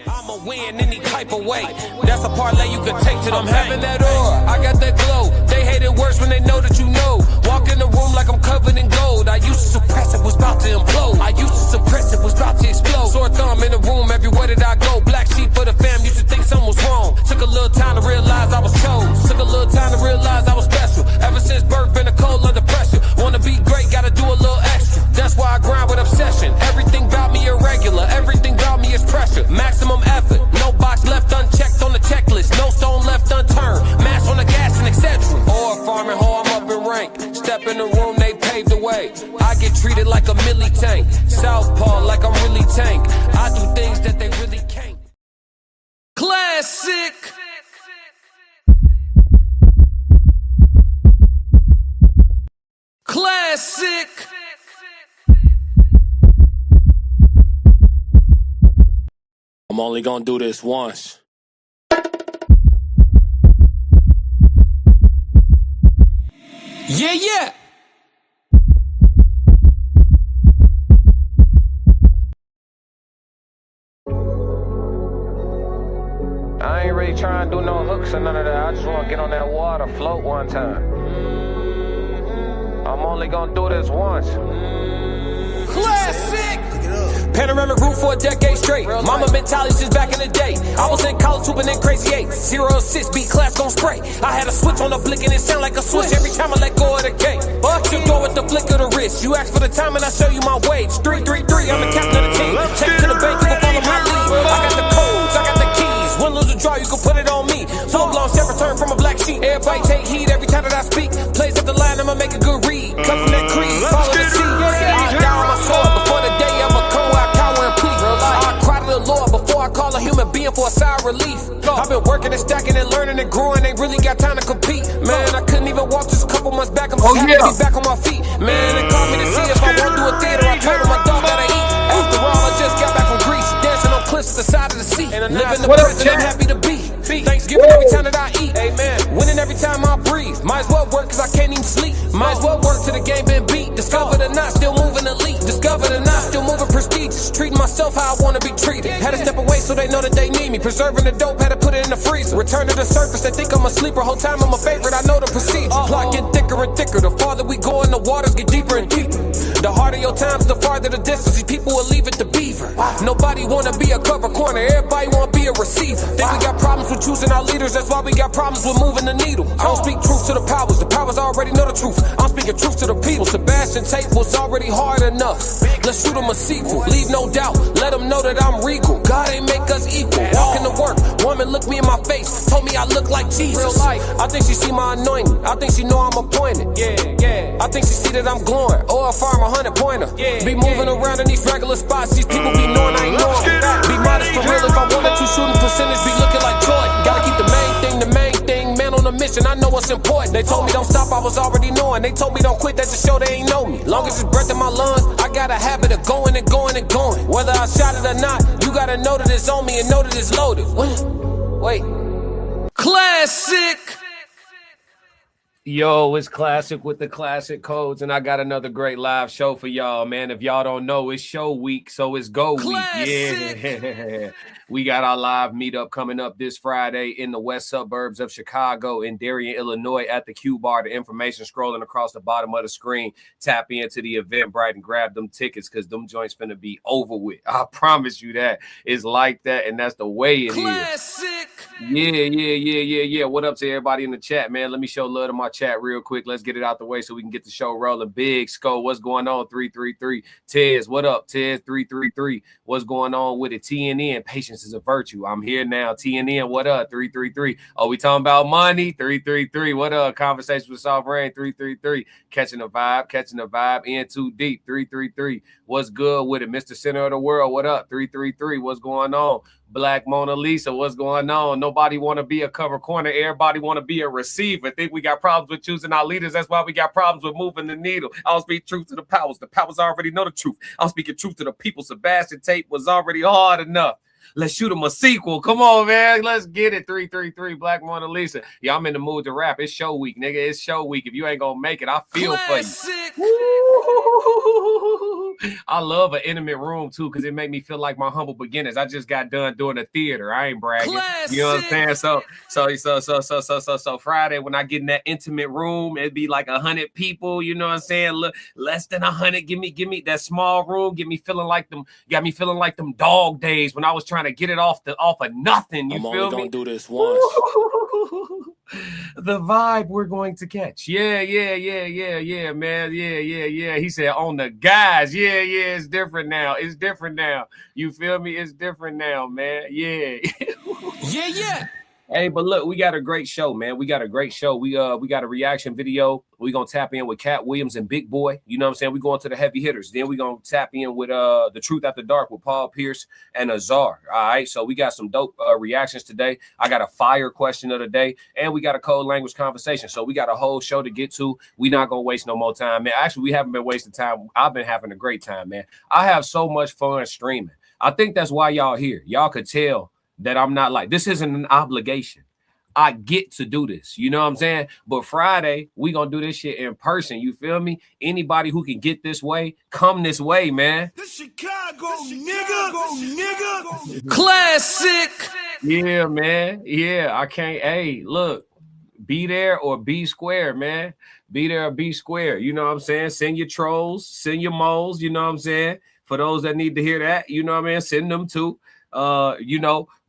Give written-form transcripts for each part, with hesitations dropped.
I'ma win any type of way. That's a parlay you can take to them. I'm having that aura, I got that glow. They hate it worse when they know that you know. Walk in the room like I'm covered in gold. I used to suppress it, was about to implode. I used to suppress it, was about to explode. Sore thumb in the room, everywhere that I go. Black sheep for the fam, used to think something was wrong. Took a little time to realize I was chose. Took a little time to realize I was special. Ever since birth, been a cold under pressure. Wanna be great, gotta do a little extra. That's why I grind with obsession. Everything about me irregular, everything about me is pressure. Maximum effort, no box left unchecked on the checklist. No stone left unturned, mash on the gas and etc. Or farming, ho, I'm up in rank. Step in the room, they paved the way. I get treated like a milli tank. Southpaw like I'm really tank. I do things that they really can't. Classic. Classic. I'm only gonna do this once. Yeah, yeah. I ain't really trying to do no hooks or none of that. I just want to get on that water, float one time. I'm only gonna do this once. Classic! Panoramic roof for a decade straight. Mama mentality since back in the day. I was in college hooping in crazy eights. 0 6, beat class gon' spray. I had a switch on the blick and it sound like a switch every time I let go of the gate. Your door with the flick of the wrist. You ask for the time and I show you my wage. 3-3-3, I'm the captain of the team. Check to the bank, you can follow my lead. I got the codes, I got the keys. Win, lose, or draw, you can put it on me. Full blown chef return from a black sheep. Everybody take heed every time that I speak. Plays up the line, I'ma make a good read. Come from that creed, follow the sea. I die on my sword before the day ever come where I cower and plead. I cry to the Lord before I call a human being for a sigh of relief. I've been working and stacking and learning and growing, ain't really got time to compete. Man, I couldn't even walk just a couple months back. I'm just happy to be back on my feet. Man, they called me to see if I want to do a theater. I told them my dog gotta eat. After all, I just got back from Greece, dancing on cliffs at the side of the sea. Living the present, I'm happy to be. Thanksgiving every time that I eat. Amen. Winning every time I breathe. Might as well work cause I can't even sleep. Might as well work till the game been beat. Discovered or not, still moving elite. Discovered or not, still moving prestigious. Treating myself how I wanna be treated. Had to step away so they know that they need me. Preserving the dope, had to put it in the freezer. Return to the surface, they think I'm a sleeper. Whole time I'm a favorite, I know the procedure. Plot get thicker and thicker. The farther we go in, the waters get deeper and deeper. The harder your times, the farther the distance. These people will leave it to beaver. Nobody wanna be a cover corner, everybody wanna be a receiver. Think we got problems with choosing our leaders, that's why we got problems with moving the needle. I don't speak truth to the powers already know the truth. I'm speaking truth to the people. Sebastian Tate was already hard enough. Let's shoot him a sequel, leave no doubt. Let them know that I'm regal. God ain't make us equal. Walking to work, woman looked me in my face, told me I look like Jesus. I think she see my anointing, I think she know I'm appointed. I think she see that I'm glowing, or if I'm 100-pointer. Be moving around in these regular spots, these people be knowing I ain't knowing. Be modest for real, if I wanted to shooting percentage, be looking like Jordan. Gotta keep the main thing, man on a mission, I know what's important. They told me don't stop, I was already knowing. They told me don't quit, that just show they ain't know me. Long as it's breath in my lungs, I got a habit of going and going and going. Whether I shot it or not, you gotta know that it's on me and know that it's loaded. Wait. Classic! Yo, it's Classic with the classic codes, and I got another great live show for y'all, man. If y'all don't know, it's show week, so it's go week. Yeah. We got our live meetup coming up this Friday in the west suburbs of Chicago in Darien, Illinois at the Q Bar. The information scrolling across the bottom of the screen. Tap into the Eventbrite and grab them tickets because them joints finna be over with. I promise you that. It's like that, and that's the way it is. Yeah. What up to everybody in the chat, man? Let me show love to my chat real quick. Let's get it out the way so we can get the show rolling. Big Sco, what's going on? 333. Tez, what up? Tez 333. What's going on with it? TNN, patience is a virtue. I'm here now. TNN, what up? 333. Oh, we talking about money? 333. What up? Conversation with Soft Rain 333. Catching the vibe. In too deep. 333. What's good with it? Mr. Center of the World, what up? 333. What's going on? Black Mona Lisa, what's going on? Nobody want to be a cover corner. Everybody want to be a receiver. Think we got problems with choosing our leaders. That's why we got problems with moving the needle. I don't speak truth to the powers. The powers already know the truth. I'm speaking truth to the people. Sebastian Tate was already hard enough. Let's shoot him a sequel. Come on, man. Let's get it. 333 Black Mona Lisa. Yeah, I'm in the mood to rap. It's show week, nigga. It's show week. If you ain't gonna make it, I feel Classic. For you. I love an intimate room too, because it make me feel like my humble beginnings. I just got done doing a theater. I ain't bragging. Classic. You know what I'm saying? So Friday when I get in that intimate room, it'd be like 100 people. You know what I'm saying? Look, less than 100. Give me that small room. Got me feeling like them dog days when I was trying to get it off of nothing. You feel me? I'm only gonna do this once. The vibe we're going to catch. Yeah, man. Yeah. He said on the guys. Yeah, it's different now. You feel me? It's different now, man. Yeah. Yeah. Hey, but look, we got a great show, man. We got a got a reaction video. We're going to tap in with Cat Williams and Big Boy. You know what I'm saying? We're going to the heavy hitters. Then we're going to tap in with The Truth After Dark with Paul Pierce and Azar. All right, so we got some dope reactions today. I got a fire question of the day, and we got a code language conversation. So we got a whole show to get to. We're not going to waste no more time, man. Actually, we haven't been wasting time. I've been having a great time, man. I have so much fun streaming. I think that's why y'all here. Y'all could tell that I'm not like, this isn't an obligation. I get to do this. You know what I'm saying? But Friday, we going to do this shit in person. You feel me? Anybody who can get this way, come this way, man. The Chicago nigga. Classic. Yeah, man. Yeah, I can't. Hey, look, be there or be square, man. Be there or be square. You know what I'm saying? Send your trolls, send your moles. You know what I'm saying? For those that need to hear that, you know what I mean? Send them too.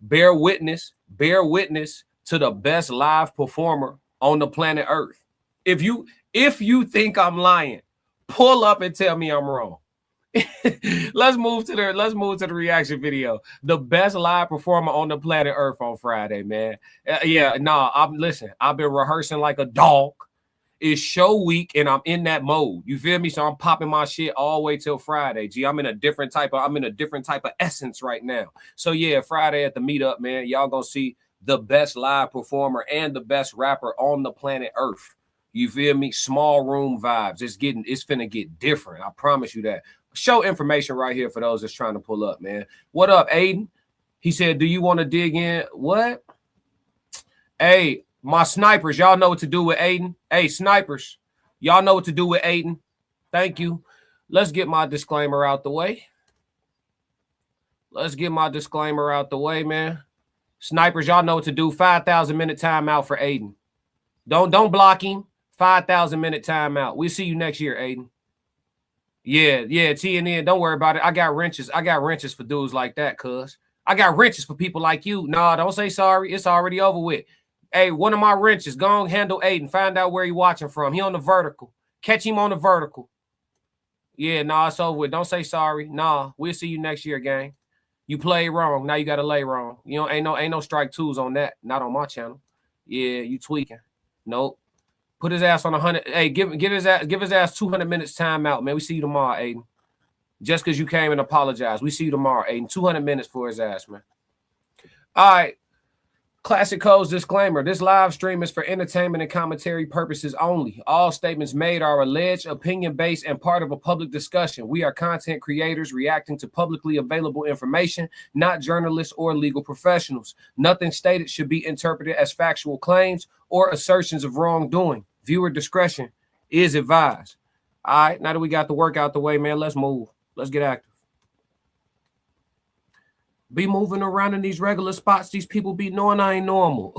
Bear witness to the best live performer on the planet Earth. If you think I'm lying, pull up and tell me I'm wrong. Let's move to the reaction video. The best live performer on the planet Earth on Friday, man. I've been rehearsing like a dog. It's show week and I'm in that mode. You feel me? So I'm popping my shit all the way till Friday. I'm in a different type of essence right now. So yeah, Friday at the meetup, man, y'all gonna see the best live performer and the best rapper on the planet Earth. You feel me? Small room vibes. It's finna get different. I promise you that. Show information right here for those that's trying to pull up, man. What up, Aiden? He said, do you want to dig in? What? Hey, my snipers, y'all know what to do with Aiden. Hey, snipers, y'all know what to do with Aiden. Thank you. Let's get my disclaimer out the way. Man. Snipers, y'all know what to do. 5,000-minute timeout for Aiden. Don't block him. 5,000-minute timeout. We'll see you next year, Aiden. Yeah, TNN. Don't worry about it. I got wrenches for dudes like that, cuz. I got wrenches for people like you. Nah, don't say sorry. It's already over with. Hey, one of my wrenches, go on, handle Aiden. Find out where he watching from. He on the vertical. Catch him on the vertical. Yeah, nah, it's over with. Don't say sorry. Nah, we'll see you next year, gang. You played wrong. Now you got to lay wrong. You know, ain't no strike twos on that. Not on my channel. Yeah, you tweaking. Nope. Put his ass on 100. Hey, give his ass 200 minutes timeout, man. We see you tomorrow, Aiden. Just because you came and apologized. We see you tomorrow, Aiden. 200 minutes for his ass, man. All right. Classic Codes disclaimer. This live stream is for entertainment and commentary purposes only. All statements made are alleged, opinion-based, and part of a public discussion. We are content creators reacting to publicly available information, not journalists or legal professionals. Nothing stated should be interpreted as factual claims or assertions of wrongdoing. Viewer discretion is advised. All right, now that we got the work out the way, man, let's move. Let's get active. Be moving around in these regular spots. These people be knowing I ain't normal.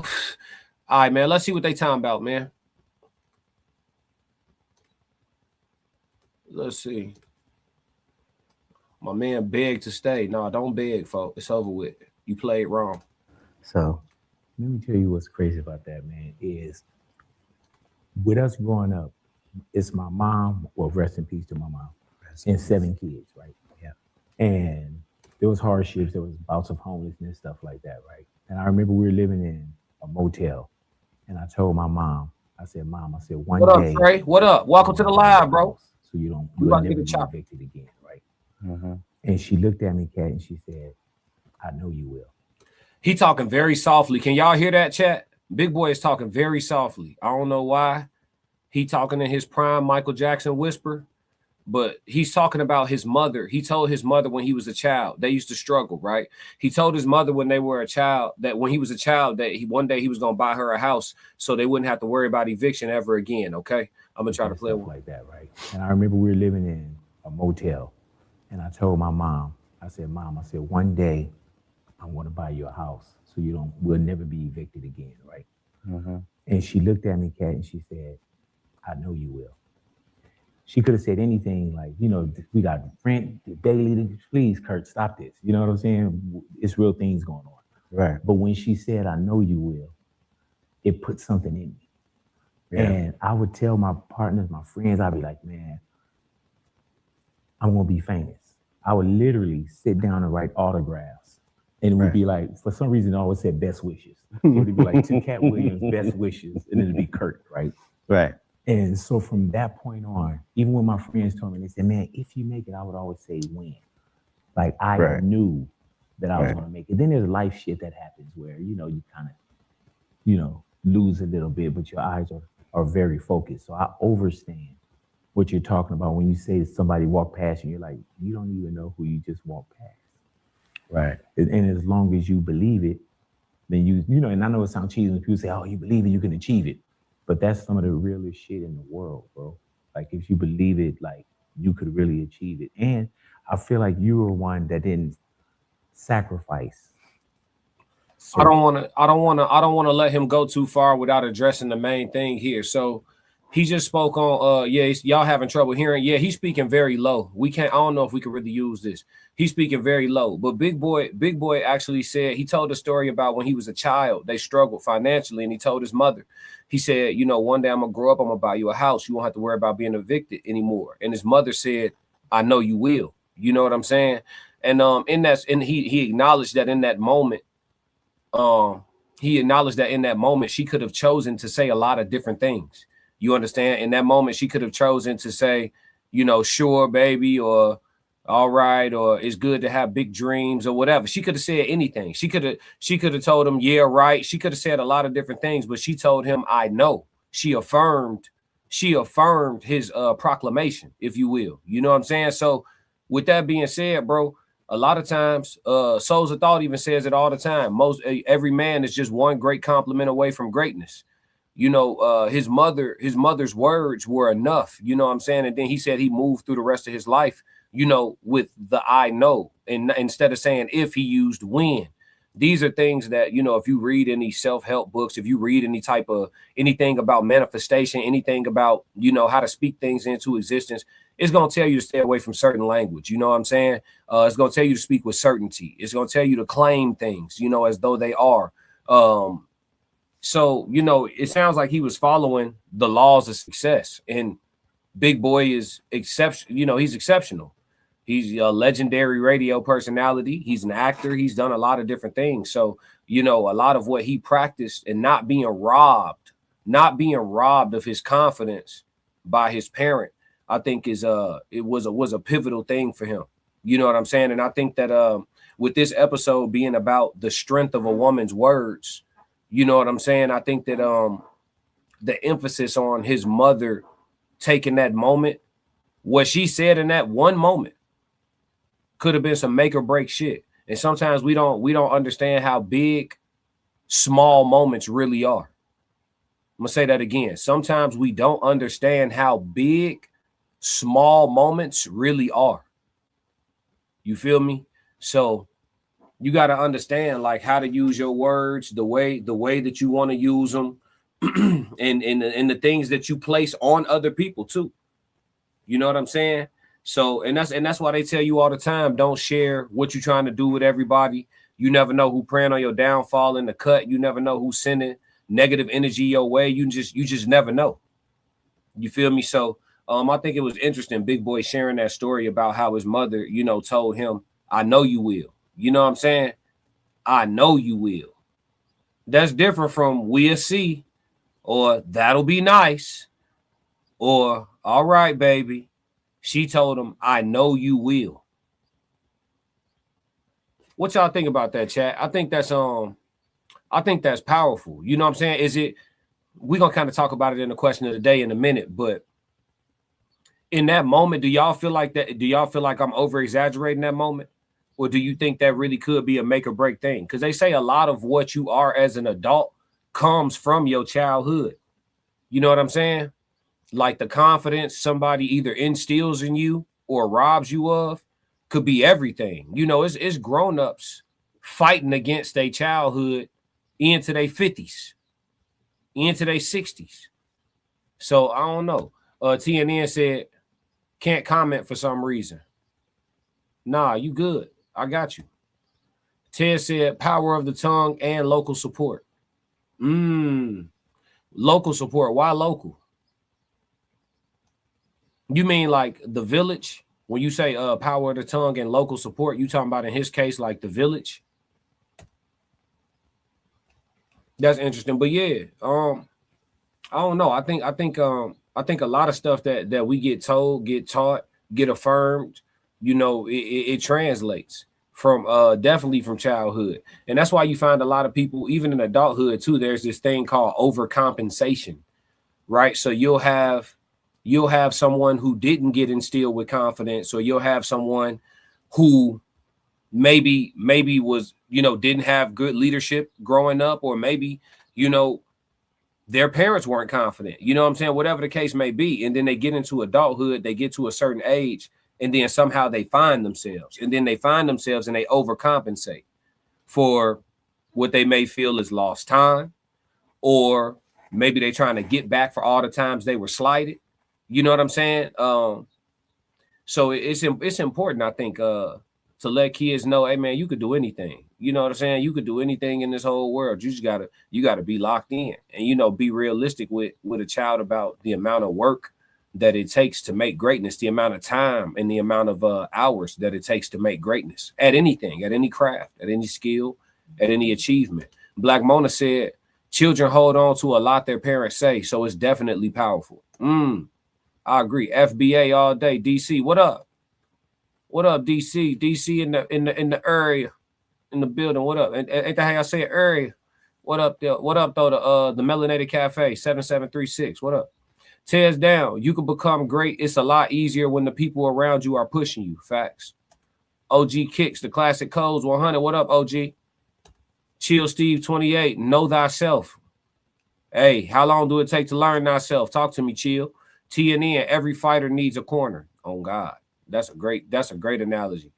All right, man. Let's see what they talking about, man. Let's see. My man begged to stay. No, don't beg, folks. It's over with. You played wrong. So let me tell you what's crazy about that, man, is with us growing up, it's my mom, well, rest in peace to my mom, and 7 kids, right? Yeah. And there was hardships, there was bouts of homelessness, stuff like that, right? And I remember we were living in a motel, and I told my mom, I said, Mom, one day. What up, Trey? What up? Welcome to the live, bro. So you never be evicted again, right? Mm-hmm. And she looked at me, Kat, and she said, I know you will. He talking very softly. Can y'all hear that, chat? Big Boy is talking very softly. I don't know why. He talking in his prime Michael Jackson whisper, but he's talking about his mother. He told his mother when he was a child, they used to struggle, right? He told his mother when they were a child that when he was a child that one day he was going to buy her a house so they wouldn't have to worry about eviction ever again. Okay. I'm going to try to play stuff like that, right? And I remember we were living in a motel, and I told my mom, I said, Mom, I said, one day I'm going to buy you a house so we'll never be evicted again, right? Mm-hmm. And she looked at me, Kat, and she said, I know you will. She could have said anything like, we got rent daily. Please, Kurt, stop this. You know what I'm saying? It's real things going on. Right. But when she said, I know you will, it put something in me. Yeah. And I would tell my partners, my friends, I'd be like, man, I'm going to be famous. I would literally sit down and write autographs. And it would be like, for some reason, I always said best wishes. So it'd be like to Cat Williams, best wishes. And it'd be Kurt, right? Right. And so from that point on, even when my friends told me, they said, man, if you make it, I would always say when. Like I knew that I was going to make it. Then there's life shit that happens where, you kind of, lose a little bit, but your eyes are very focused. So I understand what you're talking about when you say that somebody walked past you, you're like, you don't even know who you just walked past. Right. And as long as you believe it, then and I know it sounds cheesy when people say, oh, you believe it, you can achieve it. But that's some of the realest shit in the world, bro. Like if you believe it, like you could really achieve it. And I feel like you were one that didn't sacrifice. I don't want to let him go too far without addressing the main thing here. So he just spoke on y'all having trouble hearing. Yeah, he's speaking very low. I don't know if we can really use this. He's speaking very low. But Big Boy actually said, he told a story about when he was a child, they struggled financially, and he told his mother, he said, one day I'm gonna grow up, I'm gonna buy you a house. You won't have to worry about being evicted anymore. And his mother said, I know you will. You know what I'm saying? And he acknowledged that in that moment, she could have chosen to say a lot of different things. You understand? In that moment, she could have chosen to say, sure, baby, or all right, or it's good to have big dreams or whatever. She could have said anything. She could have told him, yeah, right. She could have said a lot of different things, but she told him, I know. She affirmed his proclamation, if you will. You know what I'm saying? So with that being said, bro, a lot of times, Souls of Thought even says it all the time. Every man is just one great compliment away from greatness. His mother's words were enough. You know what I'm saying? And then he said he moved through the rest of his life, with the I know, and instead of saying if, he used when. These are things that, if you read any self-help books, if you read anything about manifestation, anything about, how to speak things into existence, it's going to tell you to stay away from certain language. You know what I'm saying? It's going to tell you to speak with certainty. It's going to tell you to claim things, as though they are. So, it sounds like he was following the laws of success, and Big Boy is exceptional. He's exceptional. He's a legendary radio personality. He's an actor. He's done a lot of different things. So, a lot of what he practiced and not being robbed of his confidence by his parent, I think it was a pivotal thing for him. You know what I'm saying? And I think that with this episode being about the strength of a woman's words, you know what I'm saying? I think that the emphasis on his mother taking that moment, what she said in that one moment could have been some make or break shit. And sometimes we don't understand how big small moments really are. I'm gonna say that again. Sometimes we don't understand how big small moments really are. You feel me? So you got to understand like how to use your words, the way that you want to use them, and the things that you place on other people too. You know what I'm saying? So and that's why they tell you all the time, don't share what you're trying to do with everybody. You never know who praying on your downfall in the cut. You never know who's sending negative energy your way. You just never know. You feel me? So I think it was interesting, Big Boy sharing that story about how his mother, told him, I know you will. You know what I'm saying? I know you will. That's different from we'll see, or that'll be nice, or all right, baby. She told him, I know you will. What y'all think about that, chat? I think that's powerful. You know what I'm saying? We're gonna kind of talk about it in the question of the day in a minute, but in that moment, do y'all feel like that? Do y'all feel like I'm over exaggerating that moment? Or do you think that really could be a make or break thing? Because they say a lot of what you are as an adult comes from your childhood. You know what I'm saying? Like the confidence somebody either instills in you or robs you of could be everything. You know, it's grown-ups fighting against their childhood into their 50s, into their 60s. So I don't know. TNN said, can't comment for some reason. Nah, you good. I got you. Ted said, power of the tongue and local support. Local support. Why local? You mean like the village? When you say power of the tongue and local support, you talking about in his case like the village? That's interesting. But yeah, I don't know. I think a lot of stuff that we get told, get taught, get affirmed, you know, it translates from definitely from childhood. And that's why you find a lot of people, even in adulthood too, there's this thing called overcompensation, right? So you'll have someone who didn't get instilled with confidence, or you'll have someone who maybe was, you know, didn't have good leadership growing up, or maybe, you know, their parents weren't confident, you know what I'm saying? Whatever the case may be. And then they get into adulthood, they get to a certain age, and then somehow they find themselves, and then they overcompensate for what they may feel is lost time, or maybe they're trying to get back for all the times they were slighted. You know what I'm saying? So it's important, I think, to let kids know, hey man, you could do anything. You know what I'm saying? You could do anything in this whole world. You just gotta be locked in, and, you know, be realistic with a child about the amount of work that it takes to make greatness, the amount of time and the amount of hours that it takes to make greatness at anything, at any craft, at any skill, at any achievement. Black Mona said, children hold on to a lot their parents say, so it's definitely powerful. I agree. FBA all day. DC, what up? What up, DC? DC in the area, in the building. What up? Ain't that how y'all say it? Area. What up there? What up though? The Melanated Cafe 7736. What up? Tears down. You can become great. It's a lot easier when the people around you are pushing you. Facts. OG Kicks, the classic codes 100. What up, OG? Chill Steve 28. Know thyself. Hey, how long do it take to learn thyself? Talk to me, Chill. TNN, every fighter needs a corner. On God. That's a great analogy.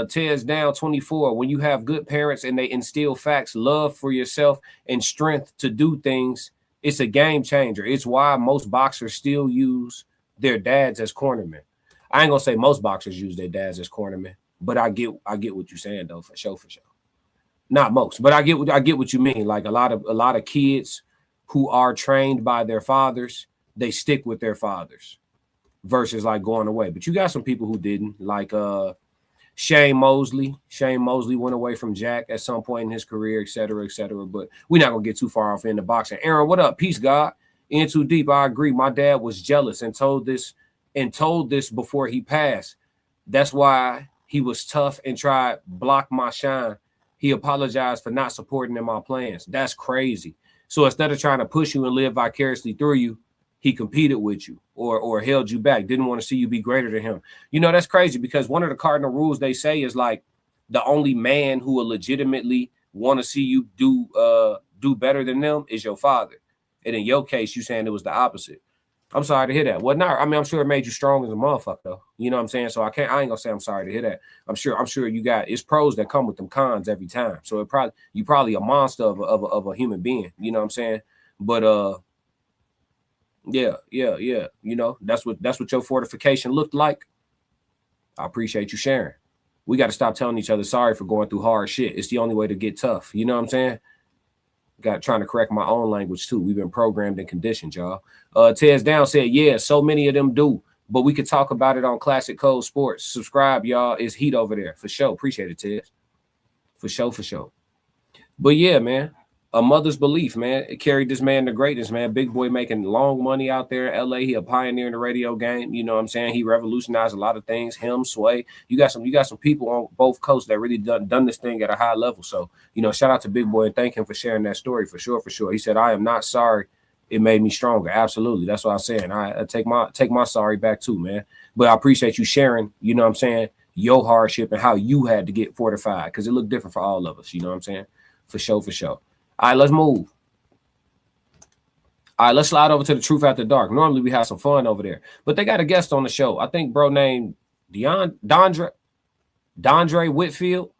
Tears down 24. When you have good parents and they instill facts, love for yourself, and strength to do things, it's a game changer. It's why most boxers still use their dads as cornermen. I ain't gonna say most boxers use their dads as cornermen, but I get what you're saying though, for sure. Not most, but I get what you mean. Like a lot of kids who are trained by their fathers, they stick with their fathers versus like going away. But you got some people who didn't, like Shane Mosley. Shane Mosley went away from Jack at some point in his career, et cetera, et cetera. But we're not gonna get too far off in the boxing. Aaron, what up? Peace, God. In too deep. I agree. My dad was jealous and told this before he passed. That's why he was tough and tried block my shine. He apologized for not supporting in my plans. That's crazy. So instead of trying to push you and live vicariously through you, he competed with you or held you back, didn't want to see you be greater than him. You know, that's crazy, because one of the cardinal rules they say is like the only man who will legitimately want to see you do better than them is your father. And in your case, you saying it was the opposite. I'm sorry to hear that. Well, not, I mean, I'm sure it made you strong as a motherfucker, though. You know what I'm saying? So I ain't gonna say I'm sorry to hear that. I'm sure you got, it's pros that come with them cons every time. So you probably a monster of a human being. You know what I'm saying? But yeah. You know, that's what your fortification looked like. I appreciate you sharing. We got to stop telling each other sorry for going through hard shit. It's the only way to get tough. You know what I'm saying? Got trying to correct my own language too. We've been programmed and conditioned, y'all. Tez Down said, yeah, so many of them do, but we could talk about it on Classic Code Sports. Subscribe, y'all. It's heat over there for sure. Appreciate it, Tez. For sure. But yeah, man, a mother's belief, man, it carried this man to greatness, man. Big boy making long money out there in LA. He a pioneer in the radio game. You know what I'm saying? He revolutionized a lot of things. Him, Sway. You got some people on both coasts that really done this thing at a high level. So, you know, shout out to Big Boy and thank him for sharing that story for sure. He said, I am not sorry it made me stronger. Absolutely. That's what I'm saying. I take my sorry back too, man. But I appreciate you sharing, you know what I'm saying, your hardship and how you had to get fortified, because it looked different for all of us. You know what I'm saying? For sure, for sure. All right, let's move. All right, let's slide over to the Truth After Dark. Normally we have some fun over there, but they got a guest on the show. I think bro named Dondre Whitfield.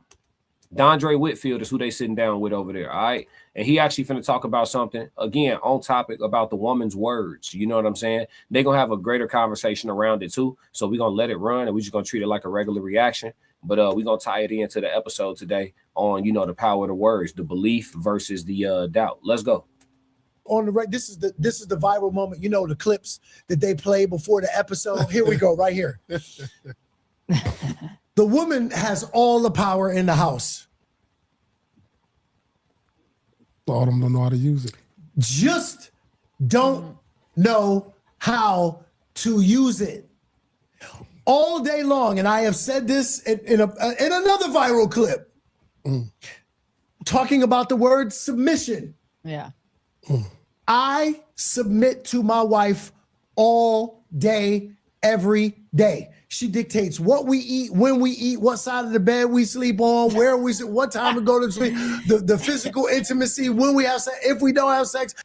Dondre Whitfield is who they sitting down with over there. All right. And he actually finna talk about something, again, on topic about the woman's words. You know what I'm saying? They're going to have a greater conversation around it too. So we're going to let it run and we're just going to treat it like a regular reaction. But we're going to tie it into the episode today on, you know, the power of the words, the belief versus the doubt. Let's go. On the right, this is the viral moment. You know, the clips that they play before the episode. Here we go, right here. The woman has all the power in the house. All of them don't know how to use it. Just don't know how to use it. All day long, and I have said this in another viral clip, talking about the word submission. Yeah. I submit to my wife all day, every day. She dictates what we eat, when we eat, what side of the bed we sleep on, where we sit, what time to go to sleep, the physical intimacy, when we have sex, if we don't have sex.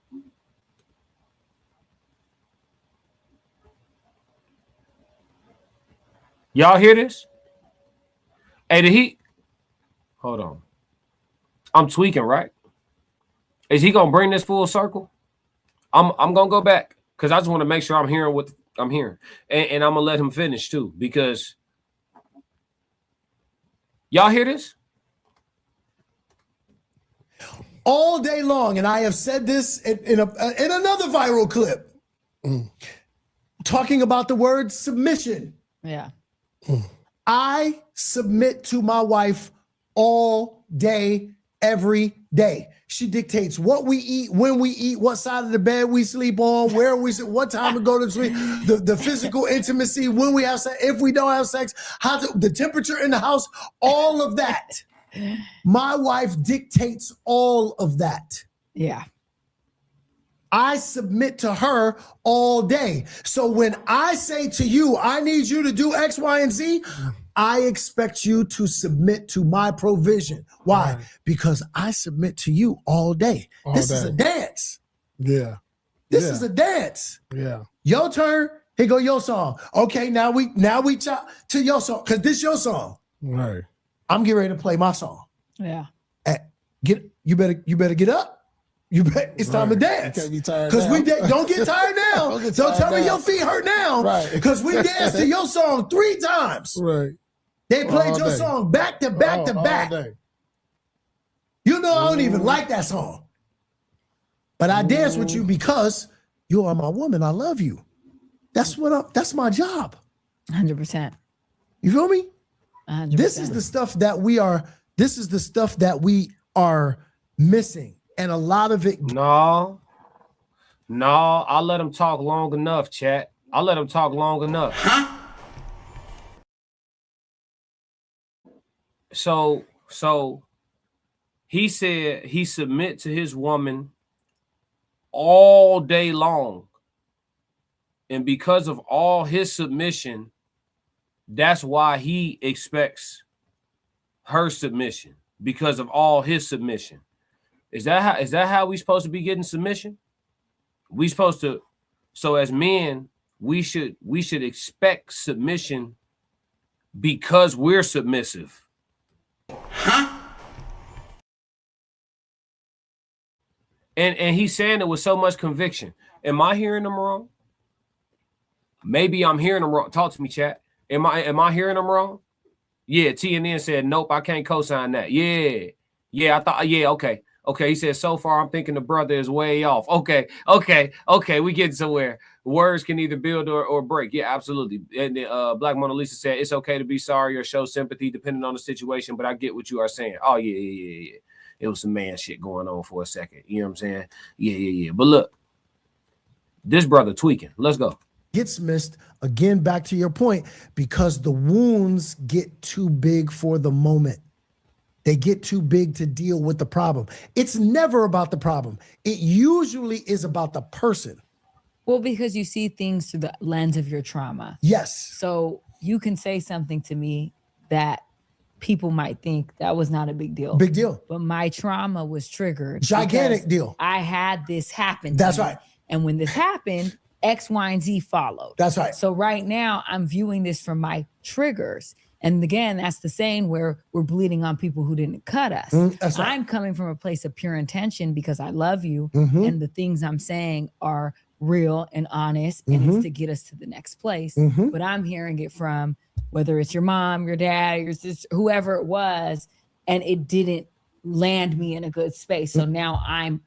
Y'all hear this? Hey, did he? Hold on. I'm tweaking, right? Is he gonna bring this full circle? I'm gonna go back because I just want to make sure I'm hearing what I'm hearing, and I'm gonna let him finish too, because y'all hear this all day long, and I have said this in another viral clip, talking about the word submission. Yeah. I submit to my wife all day, every day. She dictates what we eat, when we eat, what side of the bed we sleep on, where we sit, what time to go to sleep, the physical intimacy, when we have sex, if we don't have sex, the temperature in the house, all of that. My wife dictates all of that. Yeah. I submit to her all day. So when I say to you, I need you to do X, Y, and Z, I expect you to submit to my provision. Why? Right. Because I submit to you all day. This is a dance. Yeah. This is a dance. Yeah. Your turn. Here go your song. Okay, now we chop to your song, because this your song. Right. I'm getting ready to play my song. Yeah. You better get up. It's time to dance. You can't be tired. Because don't get tired now. Don't tell me your feet hurt now. Right. Because we danced to your song 3 times. Right. They played your song back to back to back. You know I don't even like that song. But I dance with you because you are my woman. I love you. That's my job. 100%. You feel me? 100%. This is the stuff that we are missing. And a lot of it. No, I'll let him talk long enough, chat. I'll let him talk long enough. Huh? So he said he submit to his woman all day long. And because of all his submission, that's why he expects her submission, because of all his submission. Is that how we supposed to be getting submission? We supposed to, so as men, we should expect submission because we're submissive. Huh? And he's saying it with so much conviction. Am I hearing him wrong? Maybe I'm hearing him wrong. Talk to me, chat. Am I hearing him wrong? Yeah, TNN said nope, I can't co-sign that. Yeah, I thought, yeah, okay. Okay, he said, so far, I'm thinking the brother is way off. Okay, we getting somewhere. Words can either build or break. Yeah, absolutely. And Black Mona Lisa said, it's okay to be sorry or show sympathy depending on the situation, but I get what you are saying. Oh, yeah. It was some man shit going on for a second. You know what I'm saying? Yeah. But look, this brother tweaking. Let's go. Gets missed, again, back to your point, because the wounds get too big for the moment. They get too big to deal with the problem. It's never about the problem. It usually is about the person. Well, because you see things through the lens of your trauma. Yes. So you can say something to me that people might think that was not a big deal. Big deal. But my trauma was triggered. Gigantic because deal. I had this happen. That's to me. right. And when this happened, X, Y, and Z followed. That's right. So right now I'm viewing this from my triggers. And again, that's the saying where we're bleeding on people who didn't cut us. That's right. I'm coming from a place of pure intention because I love you. Mhm. And the things I'm saying are real and honest, and it's to get us to the next place. But I'm hearing it from whether it's your mom, your dad, your sister, whoever it was, and it didn't land me in a good space. So now I'm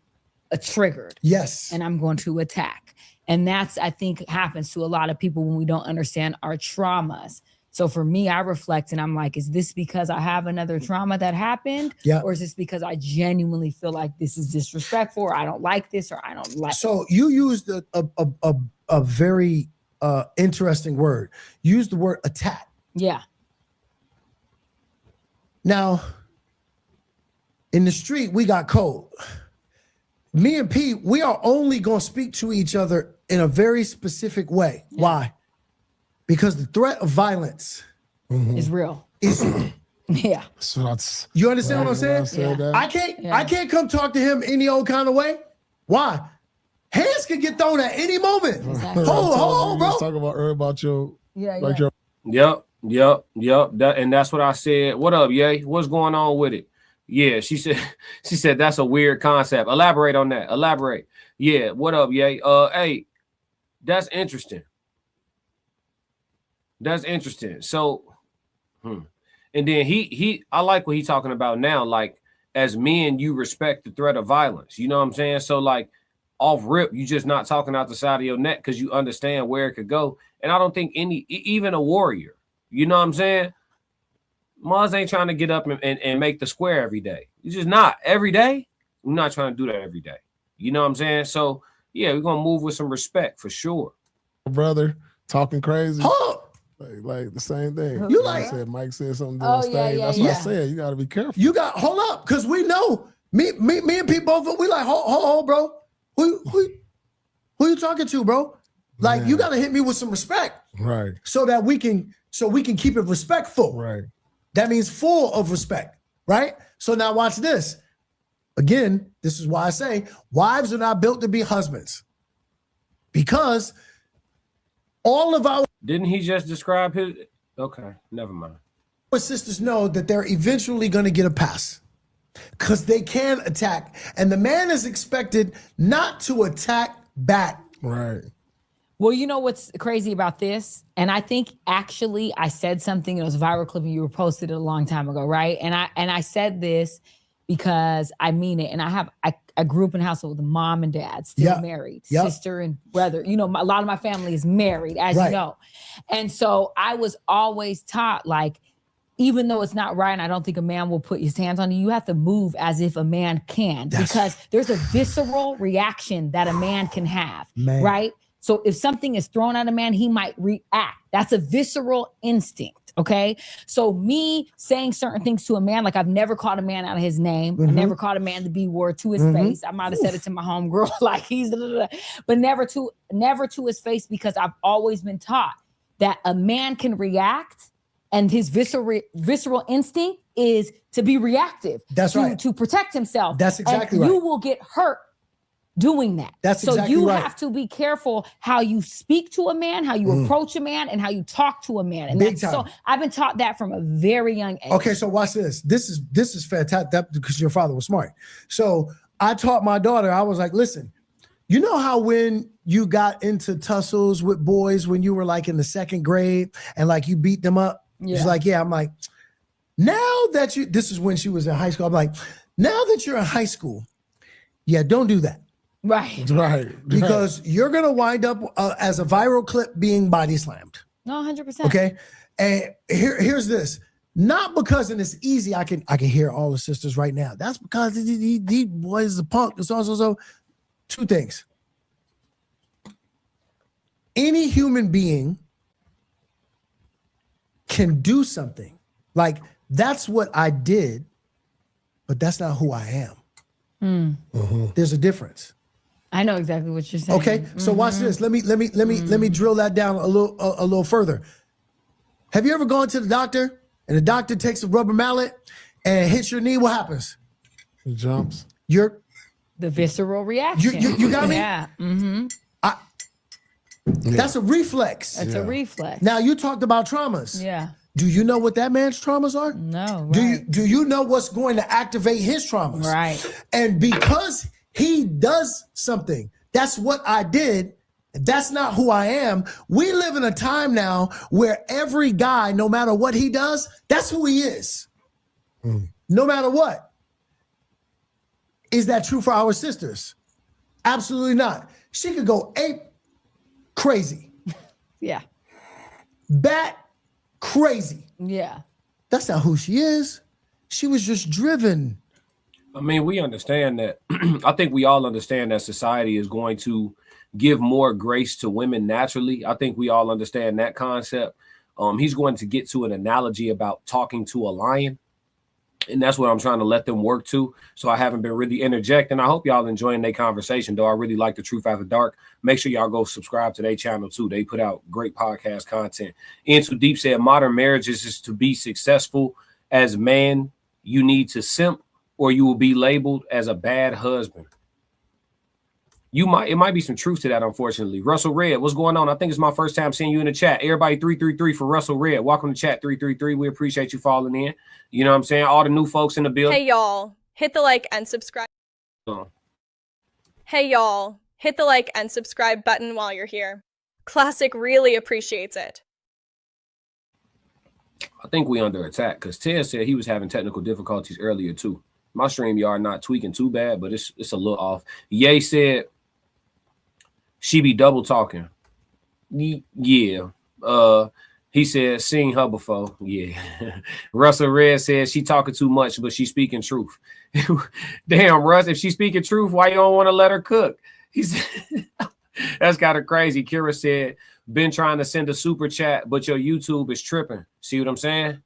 triggered. Yes. And I'm going to attack. And that's, I think, happens to a lot of people when we don't understand our traumas. So for me, I reflect and I'm like, is this because I have another trauma that happened? Yeah. Or is this because I genuinely feel like this is disrespectful, or I don't like this, or I don't like So you used a very interesting word. Use the word attack. Yeah. Now, in the street, we got code. Me and Pete, we are only going to speak to each other in a very specific way. Yeah. Why? Because the threat of violence It's real. is. Yeah. So that's You understand what I'm saying? said that. I can't come talk to him any old kind of way. Why? Hands can get thrown at any moment. Exactly. Hold, You was bro. talking about earlier about your Yeah. like Yeah. your Yep. And that's what I said. What up, Ye? What's going on with it? Yeah, she said that's a weird concept. Elaborate on that. Elaborate. Yeah, what up, Ye? Hey, that's interesting. That's interesting. So, and then he I like what he's talking about now. Like, as men, you respect the threat of violence. You know what I'm saying? So, like, off rip, you just not talking out the side of your neck because you understand where it could go. And I don't think even a warrior, you know what I'm saying? Mars ain't trying to get up and make the square every day. It's just not every day. We're not trying to do that every day. You know what I'm saying? So, yeah, we're going to move with some respect for sure. brother talking crazy. Hold. Like the same thing. You Like like- Mike said something Oh, on stage. yeah, That's yeah. what I said. You got to be careful. You got hold up, because we know me and Pete both. We like hold, bro. Who you talking to, bro? Like you got to hit me with some respect, Right. so that we can keep it respectful. Right. That means full of respect, right? So now watch this. Again, this is why I say wives are not built to be husbands, because all of our Didn't he just describe his? Okay, never mind. sisters know that they're eventually going to get a pass because they can attack, and the man is expected not to attack back. Right. Well, you know what's crazy about this? And I think actually I said something, it was a viral clip and you were posted it a long time ago, right? And I said this because I mean it. And I grew up in a household with a mom and dad, still married, sister and brother. You know, a lot of my family is married, as you know. And so I was always taught, like, even though it's not right, and I don't think a man will put his hands on you, you have to move as if a man can, because there's a visceral reaction that a man can have, right? So if something is thrown at a man, he might react. That's a visceral instinct, okay? So me saying certain things to a man, like I've never called a man out of his name. I never called a man the B word to his face. I might have said it to my homegirl, like he's, but never to his face, because I've always been taught that a man can react, and his visceral instinct is to be reactive. That's right. To protect himself. That's exactly and right. You will get hurt doing that. That's so exactly you right. have to be careful how you speak to a man, how you approach a man, and how you talk to a man. And Big that's time. so I've been taught that from a very young age. Okay, so watch this. This is fantastic because your father was smart. So I taught my daughter, I was like, listen, you know how when you got into tussles with boys when you were like in the second grade and like you beat them up? Yeah. She's like, yeah. I'm like, now that this is when she was in high school. I'm like, now that you're in high school, yeah, don't do that. Right. Right. Because you're going to wind up as a viral clip being body slammed. No, 100%. Okay. And here's this. Not because, and it's easy, I can hear all the sisters right now. That's because these boys are punk. So. Two things. Any human being can do something. Like, that's what I did but that's not who I am. Mm. There's a difference. I know exactly what you're saying. Okay, so watch this. Let me drill that down a little further. Have you ever gone to the doctor and the doctor takes a rubber mallet and hits your knee? What happens? It jumps. The visceral reaction. You got me? Yeah. Mm-hmm. That's a reflex. That's a reflex. Now you talked about traumas. Yeah. Do you know what that man's traumas are? No. Right. Do you know what's going to activate his traumas? Right. And because he does something, that's what I did. That's not who I am. We live in a time now where every guy, no matter what he does, that's who he is. No matter what. Is that true for our sisters? Absolutely not. She could go ape crazy. Yeah. Bat crazy. Yeah. That's not who she is. She was just driven. I mean, we understand that. I think we all understand that society is going to give more grace to women naturally. I think we all understand that concept. He's going to get to an analogy about talking to a lion. And that's what I'm trying to let them work to. So I haven't been really interjecting. I hope y'all enjoying their conversation, though. I really like the Truth After Dark. Make sure y'all go subscribe to their channel, too. They put out great podcast content. Into Deep said, modern marriages is to be successful as man, you need to simp, or you will be labeled as a bad husband. It might be some truth to that, unfortunately. Russell Red, what's going on? I think it's my first time seeing you in the chat. Everybody 333 for Russell Red. Welcome to chat 333. We appreciate you falling in. You know what I'm saying? All the new folks in the building. Hey y'all, hit the like and subscribe. Hey y'all, hit the like and subscribe button while you're here. Classic really appreciates it. I think we under attack because Ted said he was having technical difficulties earlier too. My StreamYard not tweaking too bad, but it's a little off. Ye said she be double talking. Yeah. He said seen her before. Yeah. Russell Red said she talking too much, but she speaking truth. Damn, Russ, if she speaking truth, why you don't want to let her cook? He said that's kind of crazy. Kira said, been trying to send a super chat, but your YouTube is tripping. See what I'm saying?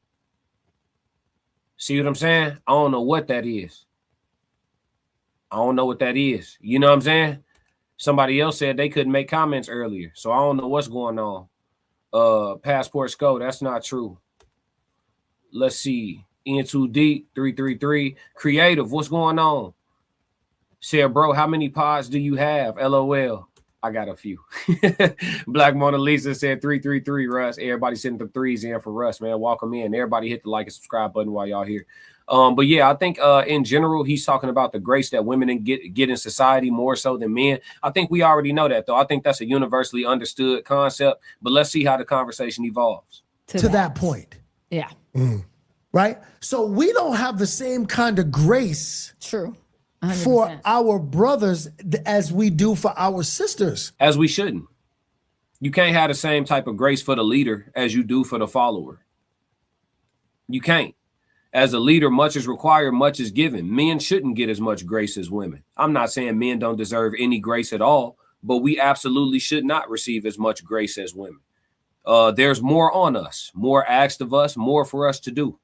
See what I'm saying? I don't know what that is. I don't know what that is. You know what I'm saying? Somebody else said they couldn't make comments earlier, so I don't know what's going on. Passport Sco, that's not true. Let's see. Into Deep 333. Creative, what's going on? Said, bro, how many pods do you have? LOL. I got a few. Black Mona Lisa said 333, Russ. Everybody sending the threes in for Russ, man. Welcome in. Everybody hit the like and subscribe button while y'all here. But yeah, I think in general, he's talking about the grace that women get in society more so than men. I think we already know that, though. I think that's a universally understood concept. But let's see how the conversation evolves. To that point. Yeah. Right? So we don't have the same kind of grace. True. 100%. For our brothers as we do for our sisters. As we shouldn't. You can't have the same type of grace for the leader as you do for the follower. You can't. As a leader, much is required, much is given. Men shouldn't get as much grace as women. I'm not saying men don't deserve any grace at all, but we absolutely should not receive as much grace as women. There's more on us, more asked of us, more for us to do.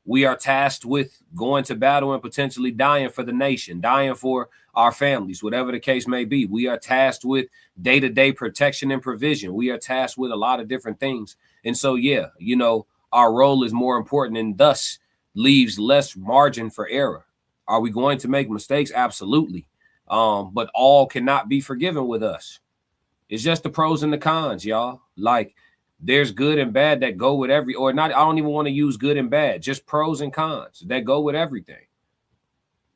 We are tasked with going to battle and potentially dying for the nation, dying for our families, whatever the case may be. We are tasked with day-to-day protection and provision. We are tasked with a lot of different things. And so, yeah, you know, our role is more important and thus leaves less margin for error. Are we going to make mistakes? Absolutely. But all cannot be forgiven with us. It's just the pros and the cons, y'all. Like, there's good and bad that go with I don't even want to use good and bad, just pros and cons that go with everything.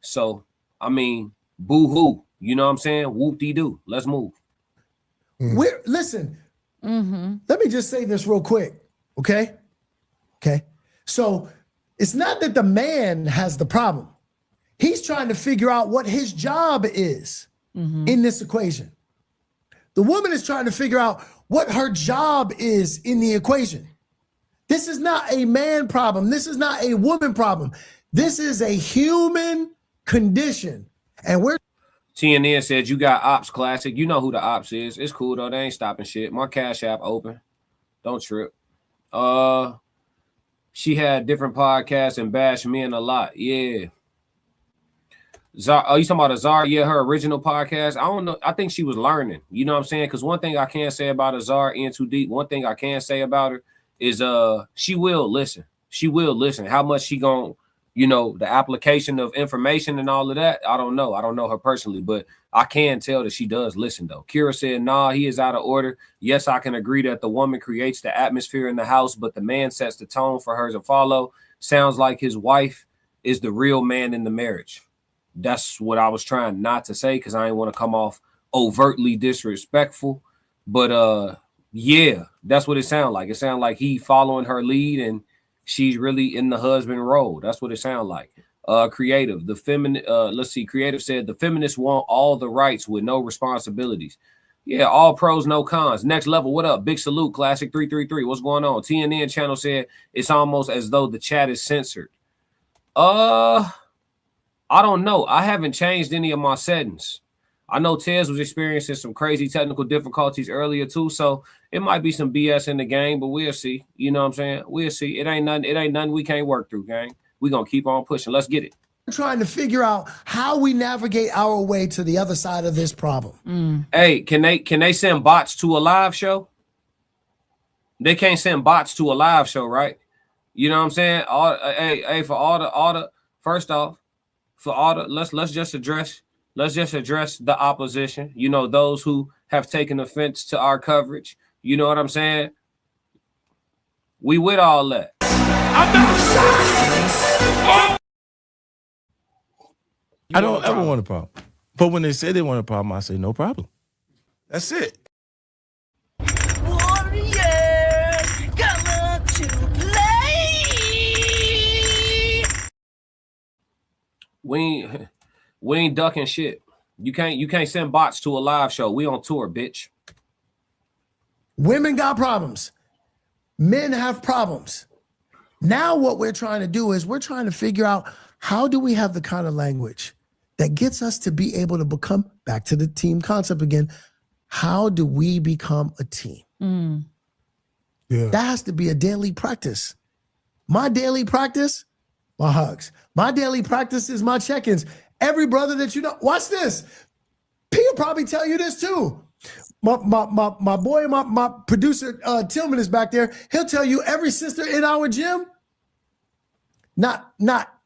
So, I mean, boo-hoo, you know what I'm saying? Whoop-de-doo, let's move. Listen, let me just say this real quick, okay? Okay, so it's not that the man has the problem. He's trying to figure out what his job is in this equation. The woman is trying to figure out what her job is in the equation. This is not a man problem. This is not a woman problem. This is a human condition. And we're TNN said, you got Ops Classic. You know who the Ops is. It's cool, though. They ain't stopping shit. My Cash App open. Don't trip. She had different podcasts and bashed men a lot. Yeah. Zara, oh, you talking about Azar? Yeah, her original podcast. I don't know. I think she was learning. You know what I'm saying? Because one thing I can say about Azar, in too deep. One thing I can say about her is she will listen. She will listen. How much she gonna, the application of information and all of that. I don't know. I don't know her personally, but I can tell that she does listen though. Kira said, "Nah, he is out of order." Yes, I can agree that the woman creates the atmosphere in the house, but the man sets the tone for her to follow. Sounds like his wife is the real man in the marriage. That's what I was trying not to say because I didn't want to come off overtly disrespectful. But yeah, that's what it sounds like. It sounds like he following her lead and she's really in the husband role. That's what it sounds like. Creative, the feminine, let's see, Creative said the feminists want all the rights with no responsibilities. Yeah, all pros, no cons. Next level, what up? Big salute, Classic 333. What's going on? TNN channel said it's almost as though the chat is censored. I don't know. I haven't changed any of my settings. I know Tez was experiencing some crazy technical difficulties earlier too, so it might be some BS in the game, but we'll see. You know what I'm saying? We'll see. It ain't nothing we can't work through, gang. We're gonna keep on pushing. Let's get it. We're trying to figure out how we navigate our way to the other side of this problem. Hey, can they send bots to a live show? They can't send bots to a live show, right? You know what I'm saying? For all the first off. Let's just address the opposition, those who have taken offense to our coverage. You know what I'm saying? We with all that. I don't ever want a problem. But when they say they want a problem, I say no problem. That's it. We ain't ducking shit. You can't send bots to a live show. We on tour, bitch. Women got problems. Men have problems. Now what we're trying to do is we're trying to figure out how do we have the kind of language that gets us to be able to become, back to the team concept again, how do we become a team? Yeah. That has to be a daily practice. My daily practice, my hugs. My daily practice is my check-ins. Every brother that you know, watch this. P will probably tell you this too. My boy, my producer, Tillman is back there. He'll tell you every sister in our gym, not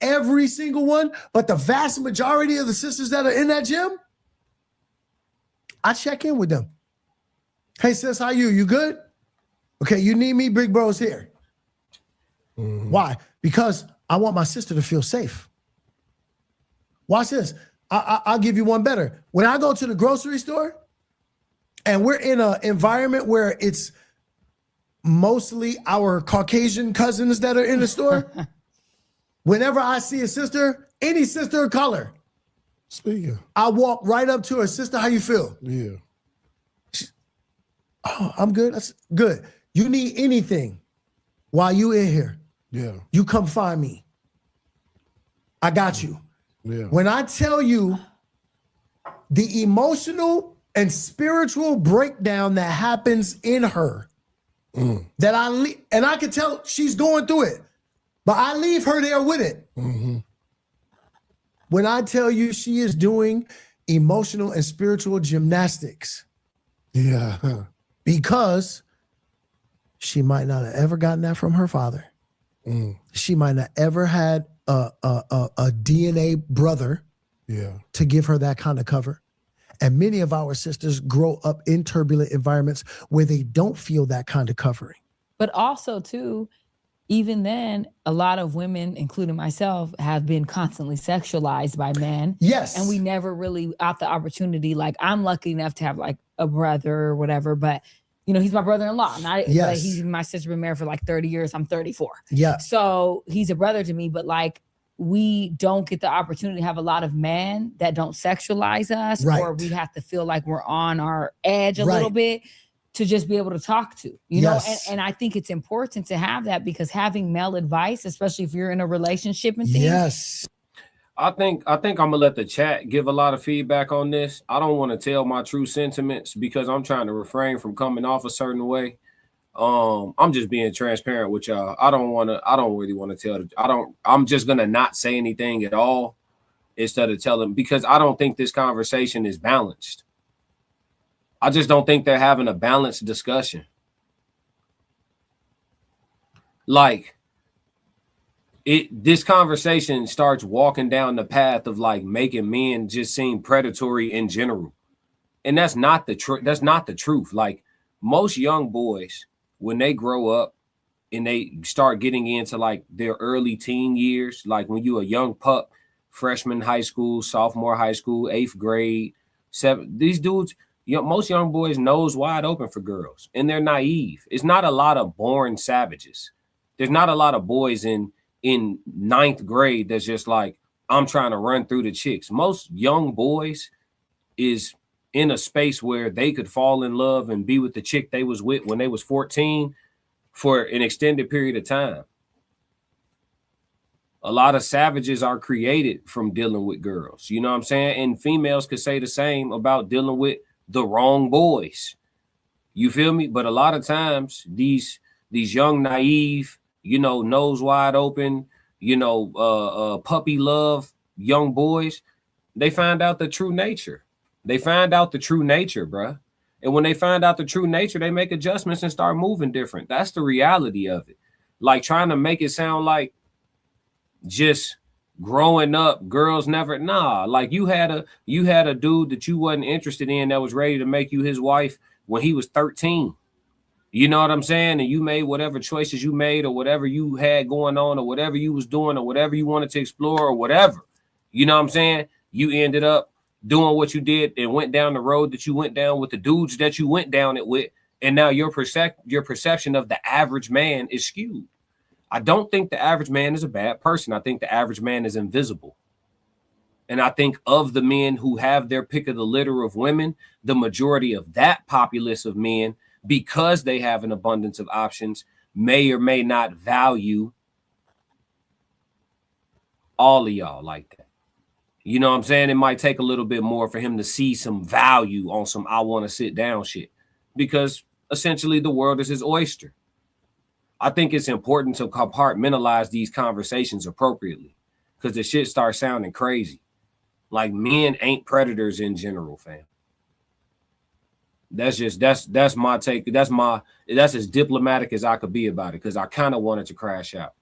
every single one, but the vast majority of the sisters that are in that gym, I check in with them. Hey sis, how you? You good? Okay, you need me? Big bro's here. Why? Because I want my sister to feel safe. Watch this. I'll give you one better. When I go to the grocery store and we're in an environment where it's mostly our Caucasian cousins that are in the store, whenever I see a sister, any sister of color, Speaking. I walk right up to her. Sister, how you feel? Yeah. Oh, I'm good. That's good. You need anything while you in here, Yeah. you come find me. I got you. Yeah. When I tell you the emotional and spiritual breakdown that happens in her, that and I can tell she's going through it, but I leave her there with it. When I tell you she is doing emotional and spiritual gymnastics, Yeah. because she might not have ever gotten that from her father. She might not ever had a DNA brother Yeah. to give her that kind of cover. And many of our sisters grow up in turbulent environments where they don't feel that kind of covering. But also, too, even then, a lot of women, including myself, have been constantly sexualized by men. Yes. And we never really got the opportunity. Like, I'm lucky enough to have like a brother or whatever, but he's my brother-in-law. Like, he's my sister, been married for like 30 years. I'm 34. Yeah. So he's a brother to me, but like, we don't get the opportunity to have a lot of men that don't sexualize us, Right. or we have to feel like we're on our edge a Right. little bit to just be able to talk to, you know? Yes. And I think it's important to have that, because having male advice, especially if you're in a relationship and things. Yes. I think I'm gonna let the chat give a lot of feedback on this. I don't want to tell my true sentiments because I'm trying to refrain from coming off a certain way. I'm just being transparent with y'all. I don't really want to tell. I'm just gonna not say anything at all. instead of telling, because I don't think this conversation is balanced. I just don't think they're having a balanced discussion. Like this conversation starts walking down the path of like making men just seem predatory in general. And that's not the truth. That's not the truth. Like most young boys, when they grow up and they start getting into like their early teen years, like when you a young pup, freshman high school, sophomore high school, 8th grade, 7th, these dudes, most young boys nose wide open for girls, and they're naive. It's not a lot of born savages. There's not a lot of boys in 9th grade that's just like, I'm trying to run through the chicks. Most young boys is in a space where they could fall in love and be with the chick they was with when they was 14 for an extended period of time. A lot of savages are created from dealing with girls. You know what I'm saying? And females could say the same about dealing with the wrong boys. You feel me? But a lot of times these young, naive, nose wide open, puppy love young boys, they find out the true nature. They find out the true nature, bruh. And when they find out the true nature, they make adjustments and start moving different. That's the reality of it. Like trying to make it sound like just growing up, girls never, like you had a dude that you wasn't interested in that was ready to make you his wife when he was 13. You know what I'm saying? And you made whatever choices you made or whatever you had going on or whatever you was doing or whatever you wanted to explore or whatever. You know what I'm saying? You ended up doing what you did and went down the road that you went down with the dudes that you went down it with. And now your perception of the average man is skewed. I don't think the average man is a bad person. I think the average man is invisible. And I think of the men who have their pick of the litter of women, the majority of that populace of men, because they have an abundance of options, may or may not value all of y'all like that. You know what I'm saying? It might take a little bit more for him to see some value on some I want to sit down shit, because essentially the world is his oyster. I think it's important to compartmentalize these conversations appropriately, because the shit starts sounding crazy. Like men ain't predators in general, fam. That's my take. That's as diplomatic as I could be about it, because I kind of wanted to crash out.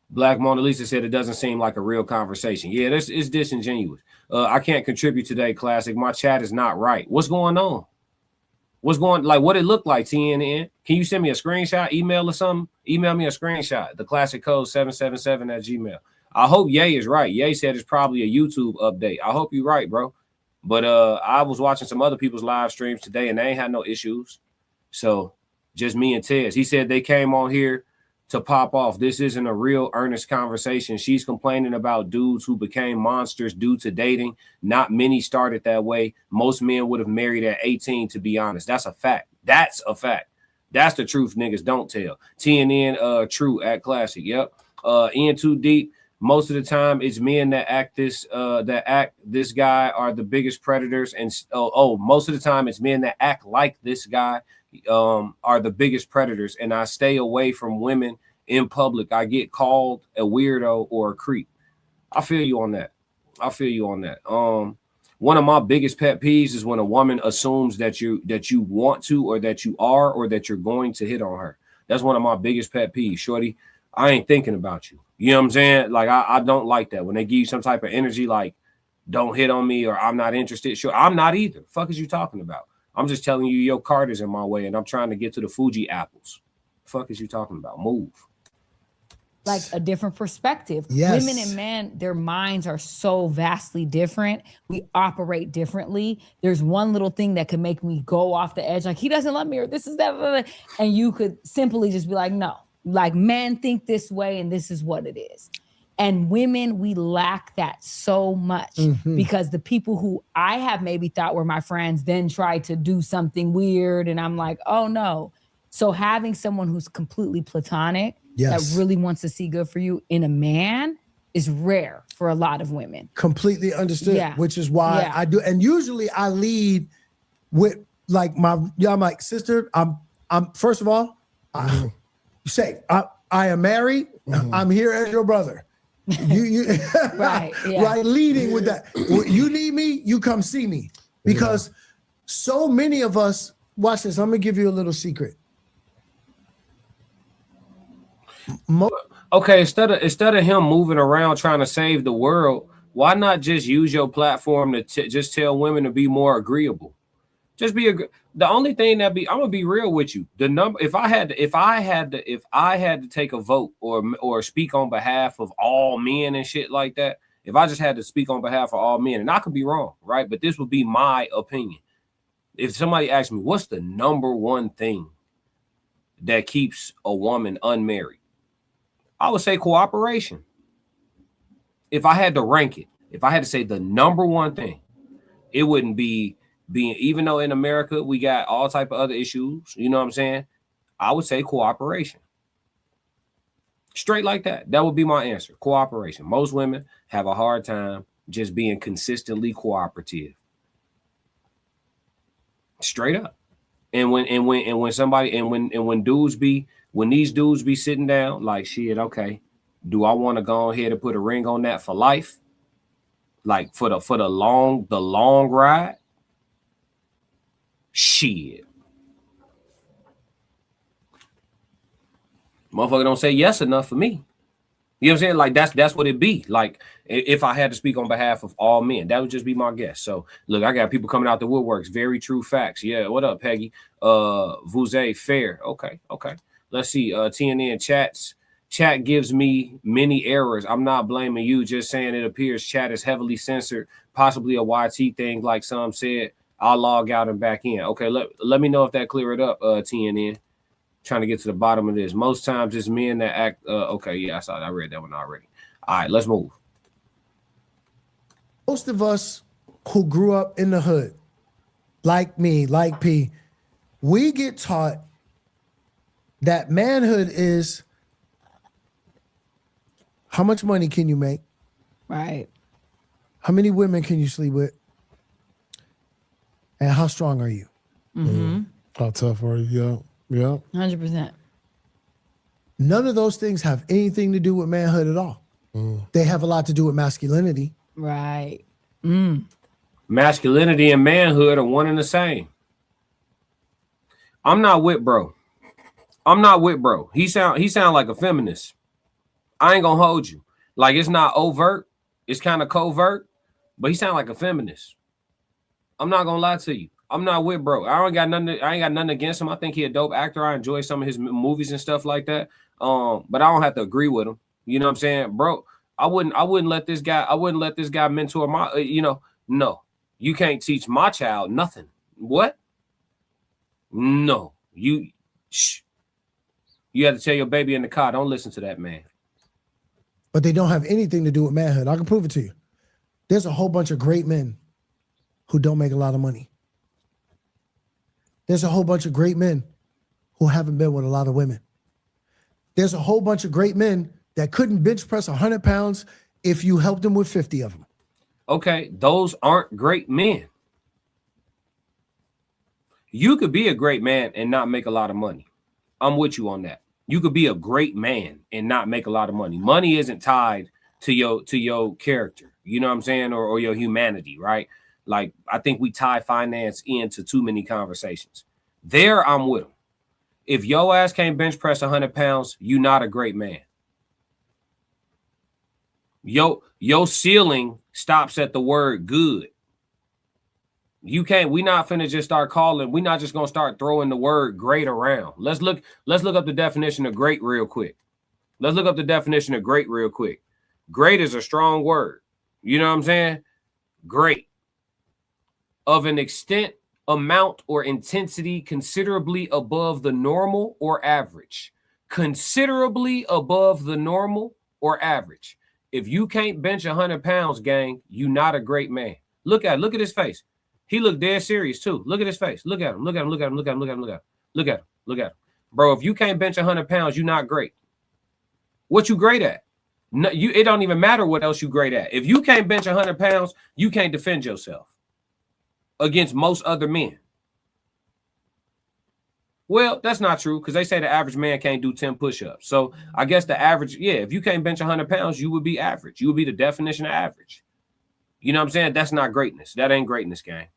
Black Mona Lisa said it doesn't seem like a real conversation. Yeah, it's disingenuous. I can't contribute today, Classic. My chat is not right. What's going on? What it look like, TNN? Can you send me a screenshot, email or something? Email me a screenshot. The classic code 777@gmail. I hope Ye is right. Ye said it's probably a YouTube update. I hope you're right, bro. But I was watching some other people's live streams today and they ain't had no issues. So just me and Tez. He said they came on here to pop off. This isn't a real earnest conversation. She's complaining about dudes who became monsters due to dating. Not many started that way. Most men would have married at 18, to be honest. That's a fact. That's a fact. That's the truth niggas don't tell. TNN true at Classic. Yep. In Too Deep. Most of the time it's men that act this guy are the biggest predators. And most of the time it's men that act like this guy are the biggest predators. And I stay away from women in public. I get called a weirdo or a creep. I feel you on that. One of my biggest pet peeves is when a woman assumes that you want to, or that you are, or that you're going to hit on her. That's one of my biggest pet peeves. Shorty, I ain't thinking about you. You know what I'm saying? Like, I don't like that. When they give you some type of energy, like, don't hit on me, or I'm not interested. Sure, I'm not either. Fuck is you talking about? I'm just telling you your card is in my way, and I'm trying to get to the Fuji apples. Fuck is you talking about? Move. Like a different perspective. Yes. Women and men, their minds are so vastly different. We operate differently. There's one little thing that could make me go off the edge, like he doesn't love me, or this is that, and you could simply just be like, no. Like, men think this way and this is what it is. And women, we lack that so much because the people who I have maybe thought were my friends then try to do something weird. And I'm like, oh no. So having someone who's completely platonic, that really wants to see good for you in a man is rare for a lot of women. Completely understood, which is why I do. And usually I lead with like I'm like, sister, I'm first of all, safe. I am married. I'm here as your brother. You Right, yeah. right, leading with that. You need me, you come see me. Because so many of us, watch this, I'm gonna give you a little secret. Okay, instead of him moving around trying to save the world, why not just use your platform to just tell women to be more agreeable? Just be the only thing I'm gonna be real with you. The number, if I had to take a vote or speak on behalf of all men and shit like that, if I just had to speak on behalf of all men, and I could be wrong, right? But this would be my opinion. If somebody asked me, what's the number one thing that keeps a woman unmarried, I would say cooperation. If I had to rank it, if I had to say the number one thing, it wouldn't be being, even though in America we got all type of other issues, you know what I'm saying? I would say cooperation. Straight like that. That would be my answer. Cooperation. Most women have a hard time just being consistently cooperative. Straight up. And when these dudes be sitting down like, shit, okay, do I want to go ahead and put a ring on that for life? Like for the long ride? Shit. Motherfucker don't say yes enough for me. You know what I'm saying? Like that's what it be. Like if I had to speak on behalf of all men, that would just be my guess. So look, I got people coming out the woodworks. Very true facts. Yeah, what up, Peggy? Vous fair. Okay. Let's see. TNN chat gives me many errors. I'm not blaming you, just saying it appears chat is heavily censored, possibly a YT thing, like some said. I'll log out and back in. Okay, let me know if that clear it up, TNN. Trying to get to the bottom of this. Most times it's men that act okay, yeah, I read that one already. All right, let's move. Most of us who grew up in the hood, like me, like P, we get taught that manhood is how much money can you make? Right. How many women can you sleep with? And how strong are you? Mm-hmm. How tough are you? Yeah. 100%. None of those things have anything to do with manhood at all. They have a lot to do with masculinity. Right. Masculinity and manhood are one and the same. I'm not with bro. He sound like a feminist. I ain't gonna hold you. Like it's not overt, it's kind of covert, but he sound like a feminist. I'm not gonna lie to you. I'm not with bro. I ain't got nothing against him. I think he a dope actor. I enjoy some of his movies and stuff like that. But I don't have to agree with him. You know what I'm saying, bro? I wouldn't let this guy mentor my. No. You can't teach my child nothing. What? No. You have to tell your baby in the car, don't listen to that man. But they don't have anything to do with manhood. I can prove it to you. There's a whole bunch of great men who don't make a lot of money. There's a whole bunch of great men who haven't been with a lot of women. There's a whole bunch of great men that couldn't bench press 100 pounds if you helped them with 50 of them. Okay, those aren't great men. You could be a great man and not make a lot of money. I'm with you on that. You could be a great man and not make a lot of money. Money isn't tied to your character, you know what I'm saying, or your humanity, right? Like, I think we tie finance into too many conversations. There, I'm with him. If your ass can't bench press 100 pounds, you're not a great man. Your ceiling stops at the word good. You can't, we're not finna just start calling, we're not just gonna start throwing the word great around. Let's look up the definition of great real quick. Great is a strong word. You know what I'm saying? Great. Of an extent, amount, or intensity considerably above the normal or average. Considerably above the normal or average. If you can't bench 100 pounds, gang, you're not a great man. Look at his face. He looked dead serious too. Look at his face. Look at him. Bro, if you can't bench 100 pounds, you're not great. What you great at? No, it don't even matter what else you great at. If you can't bench 100 pounds, you can't defend yourself against most other men. Well, that's not true because they say the average man can't do 10 push-ups. So I guess the average, yeah, if you can't bench 100 pounds, you would be average. You would be the definition of average. You know what I'm saying? That's not greatness. That ain't greatness, gang.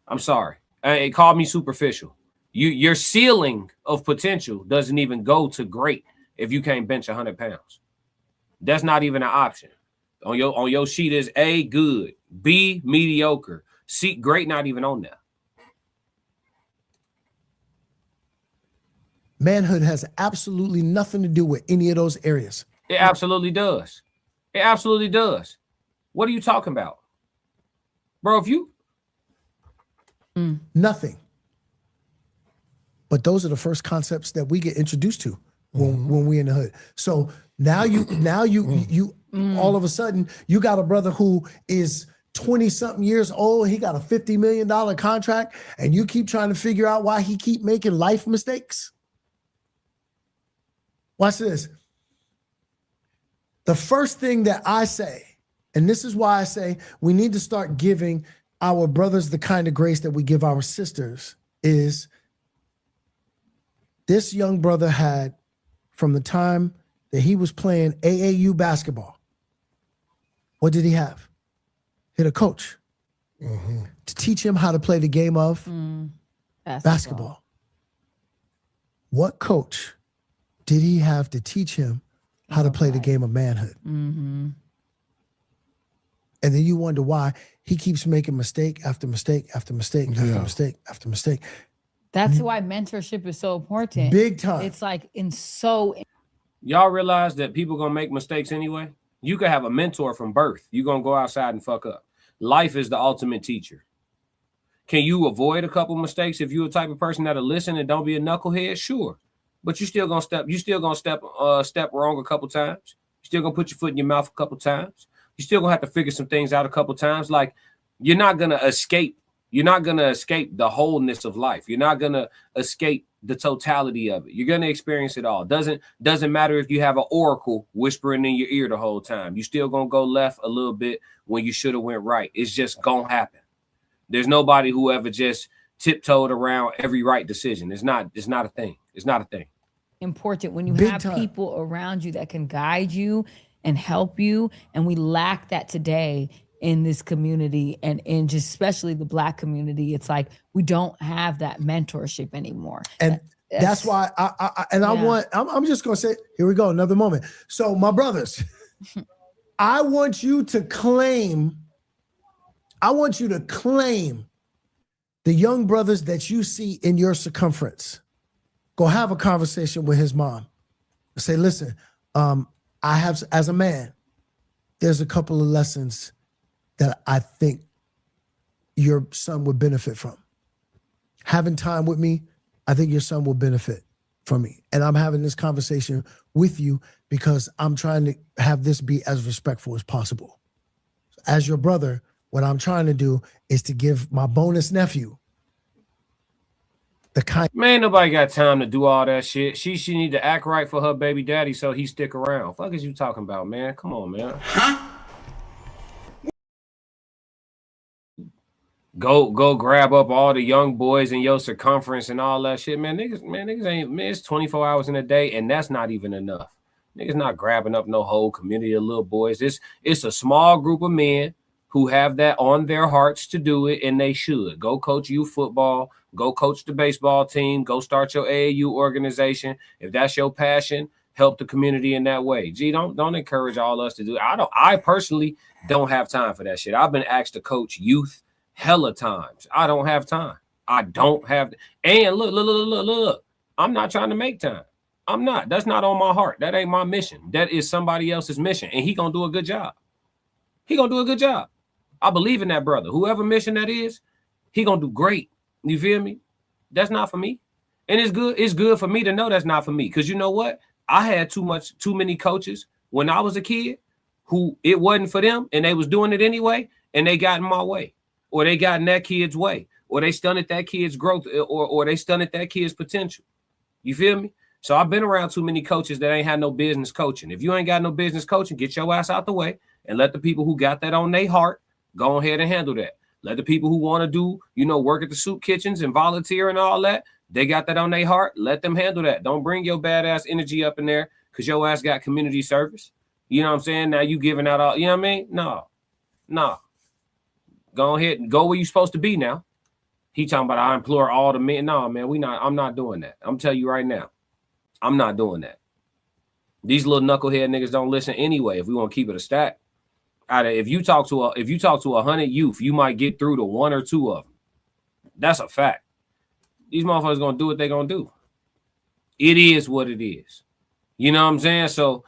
I'm sorry. It called me superficial. Your ceiling of potential doesn't even go to great if you can't bench 100 pounds. That's not even an option. On your sheet is A, good, B, mediocre, C, great, not even on there. Manhood has absolutely nothing to do with any of those areas. It absolutely does. It absolutely does. What are you talking about? Bro, if you... Nothing. But those are the first concepts that we get introduced to when we in the hood. So now you all of a sudden you got a brother who is 20-something years old. He got a $50 million contract, and you keep trying to figure out why he keep making life mistakes. Watch this. The first thing that I say, and this is why I say we need to start giving our brothers the kind of grace that we give our sisters, is this young brother had, from the time that he was playing AAU basketball, what did he have? He had a coach to teach him how to play the game of basketball. What coach did he have to teach him how to play the game of manhood? And then you wonder why he keeps making mistake after mistake after mistake after mistake after mistake. That's why mentorship is so important. Big time. It's like Y'all realize that people gonna make mistakes anyway? You could have a mentor from birth. You're gonna go outside and fuck up. Life is the ultimate teacher. Can you avoid a couple mistakes if you're a type of person that'll listen and don't be a knucklehead? Sure. But you still gonna step wrong a couple times. You still gonna put your foot in your mouth a couple times. You still gonna have to figure some things out a couple times. Like, you're not gonna escape. You're not gonna escape the wholeness of life. You're not gonna escape the totality of it. You're gonna experience it all. Doesn't matter if you have an oracle whispering in your ear the whole time. You still gonna go left a little bit when you should have went right. It's just gonna happen. There's nobody who ever just tiptoed around every right decision. It's not a thing. It's not a thing. Important when you Big have time. people around you that can guide you and help you, and we lack that today in this community, and in just especially the Black community. It's like we don't have that mentorship anymore, and that's why I'm just gonna say, here we go, another moment. So my brothers, I want you to claim the young brothers that you see in your circumference. Go have a conversation with his mom. Say, listen, I have, as a man, there's a couple of lessons that I think your son would benefit from. Having time with me, I think your son will benefit from me. And I'm having this conversation with you because I'm trying to have this be as respectful as possible. As your brother, what I'm trying to do is to give my bonus nephew the kind. Man, nobody got time to do all that shit. She need to act right for her baby daddy so he stick around. Fuck is you talking about, man? Come on, man. Huh? Go grab up all the young boys in your circumference and all that shit, man. Niggas ain't, man, it's 24 hours in a day, and that's not even enough. Niggas not grabbing up no whole community of little boys. It's a small group of men who have that on their hearts to do it, and they should. Go coach youth football, go coach the baseball team, go start your AAU organization. If that's your passion, help the community in that way. Gee, don't encourage all us to do it. I personally don't have time for that shit. I've been asked to coach youth hella times. I don't have time. I don't have. And look. I'm not trying to make time. I'm not. That's not on my heart. That ain't my mission. That is somebody else's mission, and he gonna do a good job. He gonna do a good job. I believe in that brother. Whoever mission that is, he gonna do great. You feel me? That's not for me. And it's good. It's good for me to know that's not for me. Because you know what? I had too many coaches when I was a kid who it wasn't for them, and they was doing it anyway, and they got in my way, or they got in that kid's way, or they stunted that kid's growth, or they stunted that kid's potential. You feel me? So I've been around too many coaches that ain't had no business coaching. If you ain't got no business coaching, get your ass out the way and let the people who got that on their heart go ahead and handle that. Let the people who want to do, work at the soup kitchens and volunteer and all that, They got that on their heart. Let them handle that. Don't bring your badass energy up in there because your ass got community service. You know what I'm saying? Now you giving out all, you know what I mean? No. Go ahead and go where you supposed to be now. He talking about I implore all the men. No, man, I'm not doing that. I'm telling you right now. I'm not doing that. These little knucklehead niggas don't listen anyway. If we want to keep it a stack. If you talk to 100 youth, you might get through to 1 or 2 of them. That's a fact. These motherfuckers gonna do what they gonna do. It is what it is. You know what I'm saying? So,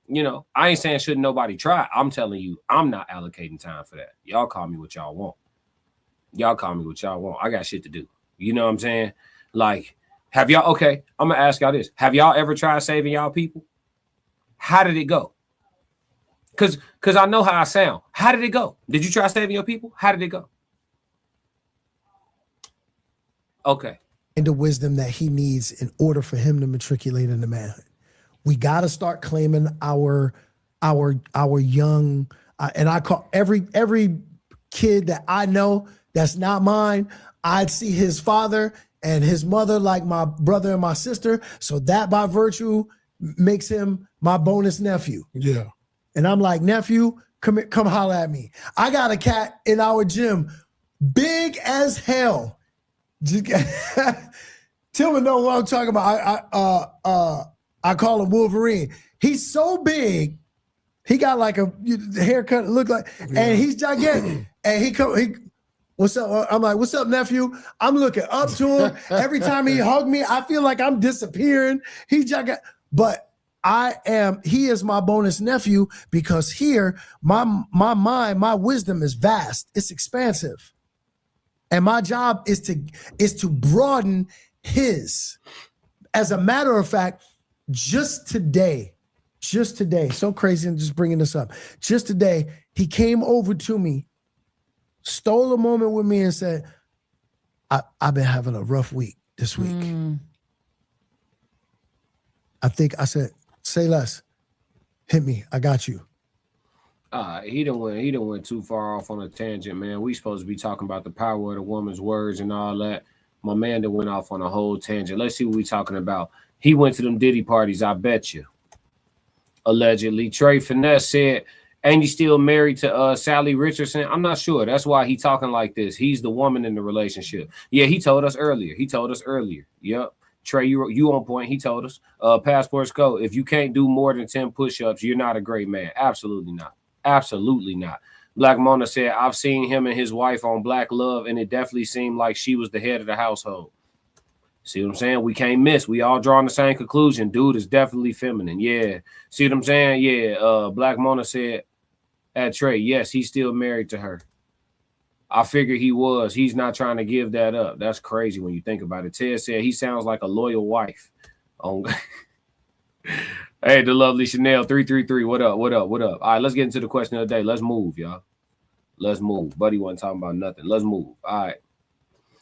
you know, I ain't saying shouldn't nobody try. I'm telling you, I'm not allocating time for that. Y'all call me what y'all want. I got shit to do. You know what I'm saying? Like, have y'all, okay, I'm gonna ask y'all this. Have y'all ever tried saving y'all people? How did it go? Cause I know how I sound. How did it go? Did you try saving your people? How did it go? Okay. And the wisdom that he needs in order for him to matriculate into manhood. We got to start claiming our young, and I call every kid that I know that's not mine, I'd see his father and his mother like my brother and my sister. So that by virtue makes him my bonus nephew. Yeah. And I'm like, nephew, come holler at me. I got a cat in our gym, big as hell. Tillman know what I'm talking about. I call him Wolverine. He's so big. He got like a haircut, look like, and he's gigantic. And he what's up? I'm like, what's up, nephew? I'm looking up to him. Every time he hugged me, I feel like I'm disappearing. He's gigantic, but he is my bonus nephew because here, my mind, my wisdom is vast. It's expansive. And my job is to broaden his. As a matter of fact, just today, so crazy, I'm just bringing this up. Just today, he came over to me, stole a moment with me and said, I've been having a rough week this week. I said, say less. Hit me. I got you. He done went too far off on a tangent, man. We supposed to be talking about the power of the woman's words and all that. My man done went off on a whole tangent. Let's see what we talking about. He went to them Diddy parties, I bet you. Allegedly. Trey Finesse said, ain't he still married to Sally Richardson? I'm not sure. That's why he talking like this. He's the woman in the relationship. Yeah, he told us earlier. Yep. Trey, you on point. He told us. Passports go. If you can't do more than 10 push-ups, you're not a great man. Absolutely not. Absolutely not. Black Mona said, I've seen him and his wife on Black Love, and it definitely seemed like she was the head of the household. See what I'm saying? We can't miss. We all drawing the same conclusion. Dude is definitely feminine. Yeah. See what I'm saying? Yeah. Black Mona said at Trey, yes, he's still married to her. I figured he was. He's not trying to give that up. That's crazy when you think about it. Ted said he sounds like a loyal wife. Hey, the lovely Chanel 333. What up? All right, let's get into the question of the day. Let's move, y'all. Let's move. Buddy wasn't talking about nothing. Let's move. All right.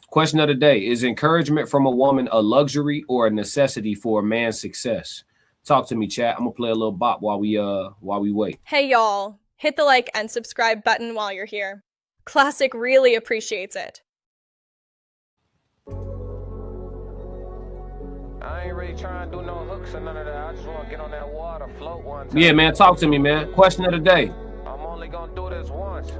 Question of the day. Is encouragement from a woman a luxury or a necessity for a man's success? Talk to me, chat. I'm gonna play a little bop while we wait. Hey, y'all. Hit the like and subscribe button while you're here. Classic really appreciates it. I ain't really trying to do no hooks or none of that. I just want to get on that water, float one time. Yeah, man. Talk to me, man. Question of the day. I'm only gonna do this once.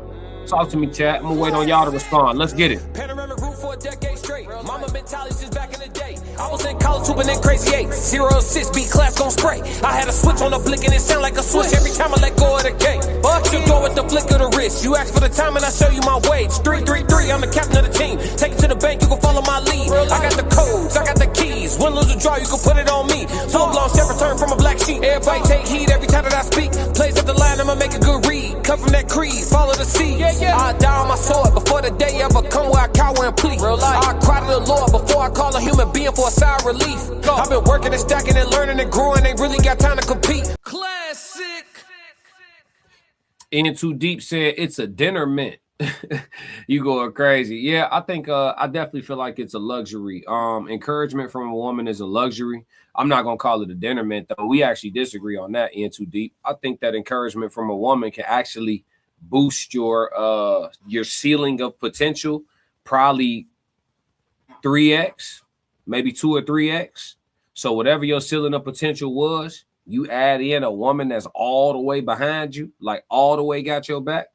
Talk to me, chat. I'm gonna wait on y'all to respond. Let's get it. Panoramic roof for a decade straight. Mama mentality since back in the day. I was in college hooping in crazy 8. 0-6, beat class gon' spray. I had a switch on the blick and it sound like a switch every time I let go of the gate. But you go with the flick of the wrist. You ask for the time and I show you my wage. 3-3-3, I'm the captain of the team. Take it to the bank, you can follow my lead. I got the codes, I got the keys. Win, lose, or draw, you can put it on me. Full blown shepherd turn from a black sheep. Everybody take heed every time that I speak. Plays at the line, I'ma make a good read. Cut from that creed, follow the seed. I die on my sword before the day ever come where I cower and plead. I cry to the Lord before I call a human being for a sigh of relief. I've been working and stacking and learning and growing. Ain't really got time to compete. Classic. In Too Deep said it's a dinner mint. You going crazy. Yeah, I think I definitely feel like it's a luxury. Encouragement from a woman is a luxury. I'm not gonna call it a dinner mint though. We actually disagree on that. In Too Deep, I think that encouragement from a woman can actually boost your ceiling of potential probably 3x, maybe 2 or 3x. So whatever your ceiling of potential was, you add in a woman that's all the way behind you, like all the way got your back.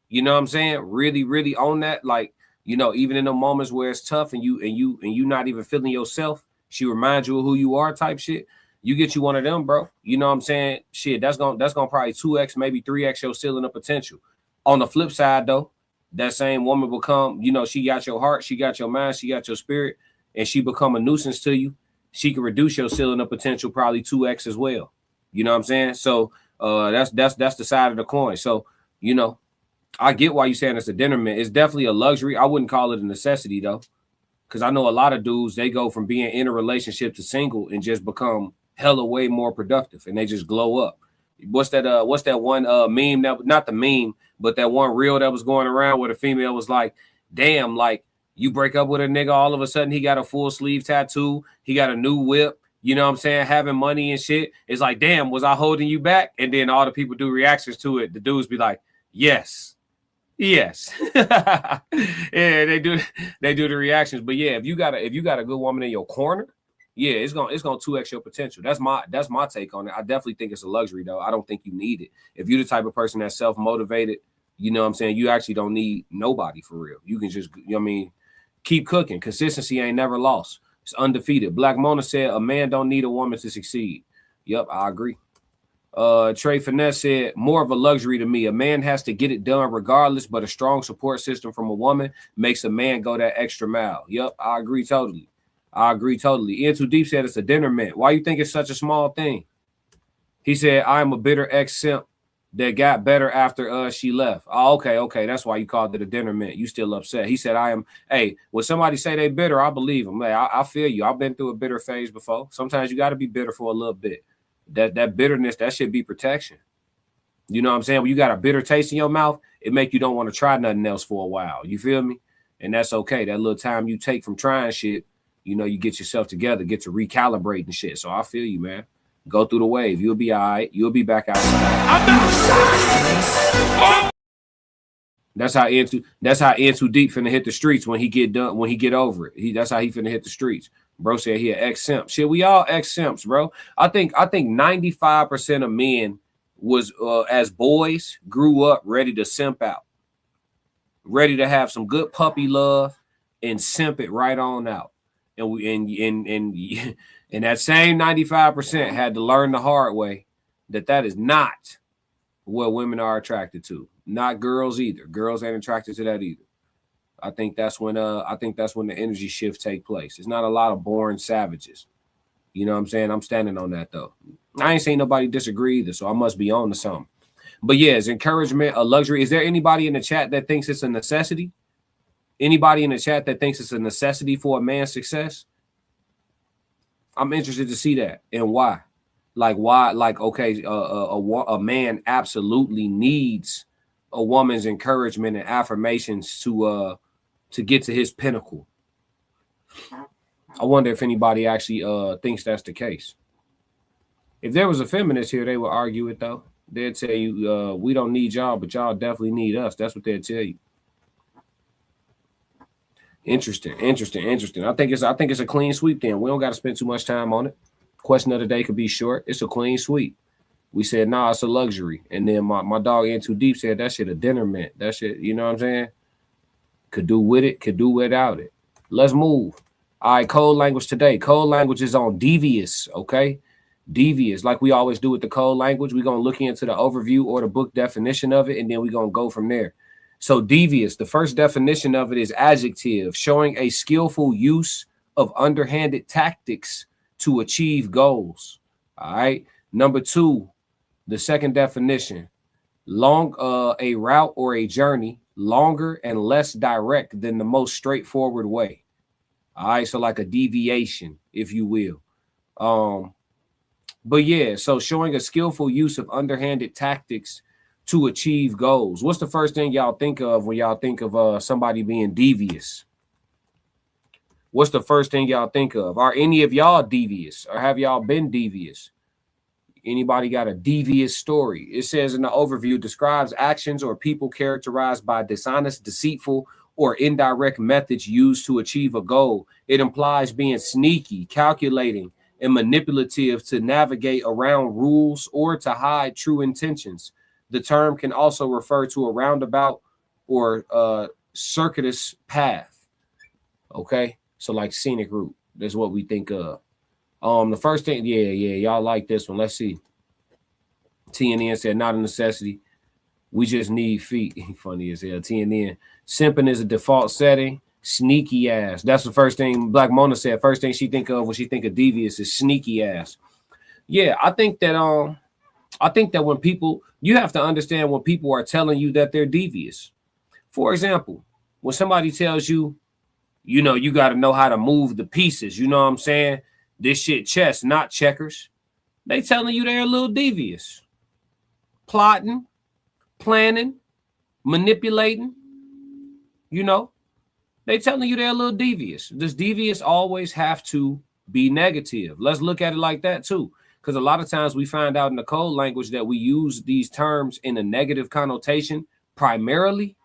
You know what I'm saying? Really, really on that. Like, you know, even in the moments where it's tough and you not even feeling yourself, she reminds you of who you are type shit. You get you one of them, bro. You know what I'm saying? Shit, that's gonna probably 2x, maybe 3x your ceiling of potential. On the flip side, though, that same woman become, you know, she got your heart, she got your mind, she got your spirit, and she become a nuisance to you. She can reduce your ceiling of potential probably 2x as well. You know what I'm saying? So that's the side of the coin. So, you know, I get why you're saying it's a dinner mint. It's definitely a luxury. I wouldn't call it a necessity though, because I know a lot of dudes, they go from being in a relationship to single and just become hella way more productive, and they just glow up. What's that one meme, that not the meme, but that one reel that was going around where the female was like, damn, like you break up with a nigga, all of a sudden he got a full sleeve tattoo, he got a new whip, you know what I'm saying, having money and shit. It's like, damn, was I holding you back? And then all the people do reactions to it. The dudes be like, yes. Yeah, they do the reactions. But yeah, if you got a good woman in your corner, yeah, it's gonna 2x your potential. That's my take on it. I definitely think it's a luxury though. I don't think you need it. If you're the type of person that's self-motivated, you know what I'm saying, you actually don't need nobody for real. You can just, you know what I mean, keep cooking. Consistency ain't never lost. It's undefeated. Black Mona said a man don't need a woman to succeed. Yep, I agree. Trey Finesse said, more of a luxury to me. A man has to get it done regardless, but a strong support system from a woman makes a man go that extra mile. Yep, I agree totally. Ian Too Deep said it's a dinner mint. Why you think it's such a small thing? He said, I am a bitter ex-simp that got better after she left. Oh, okay. That's why you called it a dinner mint. You still upset. He said, hey, when somebody say they bitter, I believe them. Hey, I feel you. I've been through a bitter phase before. Sometimes you got to be bitter for a little bit. That bitterness, that should be protection. You know what I'm saying? When you got a bitter taste in your mouth, it make you don't want to try nothing else for a while. You feel me? And that's okay. That little time you take from trying shit, you know, you get yourself together, get to recalibrate and shit. So I feel you, man. Go through the wave. You'll be all right. You'll be back outside. That's how Ian Too Deep finna hit the streets when he get done, when he get over it. That's how he finna hit the streets. Bro said he an ex-simp. Shit, we all ex-simps, bro. I think 95% of men was as boys grew up ready to simp out. Ready to have some good puppy love and simp it right on out. And that same 95% had to learn the hard way that is not what women are attracted to. Not girls either. Girls ain't attracted to that either. I think that's when the energy shift take place. It's not a lot of born savages. You know what I'm saying? I'm standing on that though. I ain't seen nobody disagree either, so I must be on to something. But yeah, is encouragement a luxury? Is there anybody in the chat that thinks it's a necessity? Anybody in the chat that thinks it's a necessity for a man's success? I'm interested to see that and why. Like why? Like okay, a man absolutely needs a woman's encouragement and affirmations to get to his pinnacle. I wonder if anybody actually thinks that's the case. If there was a feminist here, they would argue it though. They'd tell you we don't need y'all, but y'all definitely need us. That's what they'd tell you. Interesting. I think it's a clean sweep then. We don't got to spend too much time on it. Question of the day could be short. It's a clean sweep. We said, nah, it's a luxury. And then my dog In Too Deep said that shit a dinner mint. That shit, you know what I'm saying? Could do with it, could do without it. Let's move. All right, code language today. Code language is on devious, okay? Devious, like we always do with the code language. We're going to look into the overview or the book definition of it, and then we're going to go from there. So devious, the first definition of it is adjective, showing a skillful use of underhanded tactics to achieve goals. All right. Number two, the second definition, long, a route or a journey, longer and less direct than the most straightforward way. All right. So like a deviation, if you will. But yeah, so showing a skillful use of underhanded tactics to achieve goals. What's the first thing y'all think of when y'all think of somebody being devious? What's the first thing y'all think of? Are any of y'all devious, or have y'all been devious? Anybody got a devious story? It says in the overview, describes actions or people characterized by dishonest, deceitful, or indirect methods used to achieve a goal. It implies being sneaky, calculating, and manipulative to navigate around rules or to hide true intentions. The term can also refer to a roundabout or circuitous path. Okay, so like scenic route. That's what we think of. The first thing, y'all like this one. Let's see. TNN said, not a necessity. We just need feet. Funny as hell. TNN. Simping is a default setting. Sneaky ass. That's the first thing Black Mona said. First thing she think of when she think of devious is sneaky ass. Yeah, I think that when people, you have to understand when people are telling you that they're devious. For example, when somebody tells you, you know, you got to know how to move the pieces. You know what I'm saying? This shit chess, not checkers. They telling you they're a little devious. Plotting, planning, manipulating, you know, they telling you they're a little devious. Does devious always have to be negative? Let's look at it like that too. Because a lot of times we find out in the code language that we use these terms in a negative connotation primarily,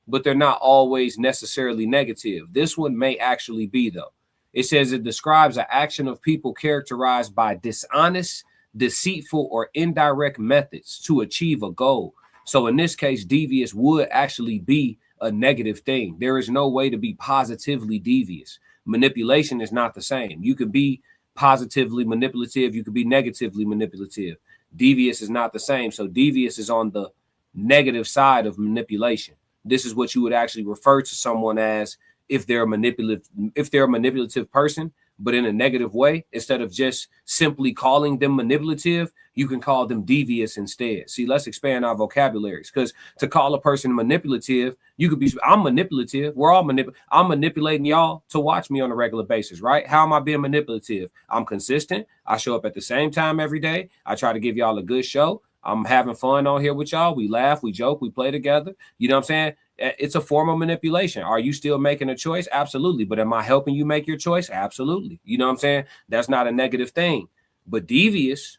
but they're not always necessarily negative. This one may actually be though. It says it describes an action of people characterized by dishonest, deceitful, or indirect methods to achieve a goal. So in this case, devious would actually be a negative thing. There is no way to be positively devious. Manipulation is not the same. You could be positively manipulative. You could be negatively manipulative. Devious is not the same. So devious is on the negative side of manipulation. This is what you would actually refer to someone as if they're a manipulative person, but in a negative way. Instead of just simply calling them manipulative, you can call them devious instead. See, let's expand our vocabularies, because to call a person manipulative, you could be, I'm manipulative. We're all I'm manipulating y'all to watch me on a regular basis, right? How am I being manipulative? I'm consistent. I show up at the same time every day. I try to give y'all a good show. I'm having fun on here with y'all. We laugh, we joke, we play together. You know what I'm saying? It's a form of manipulation. Are you still making a choice? Absolutely. But am I helping you make your choice? Absolutely. You know what I'm saying? That's not a negative thing. But devious,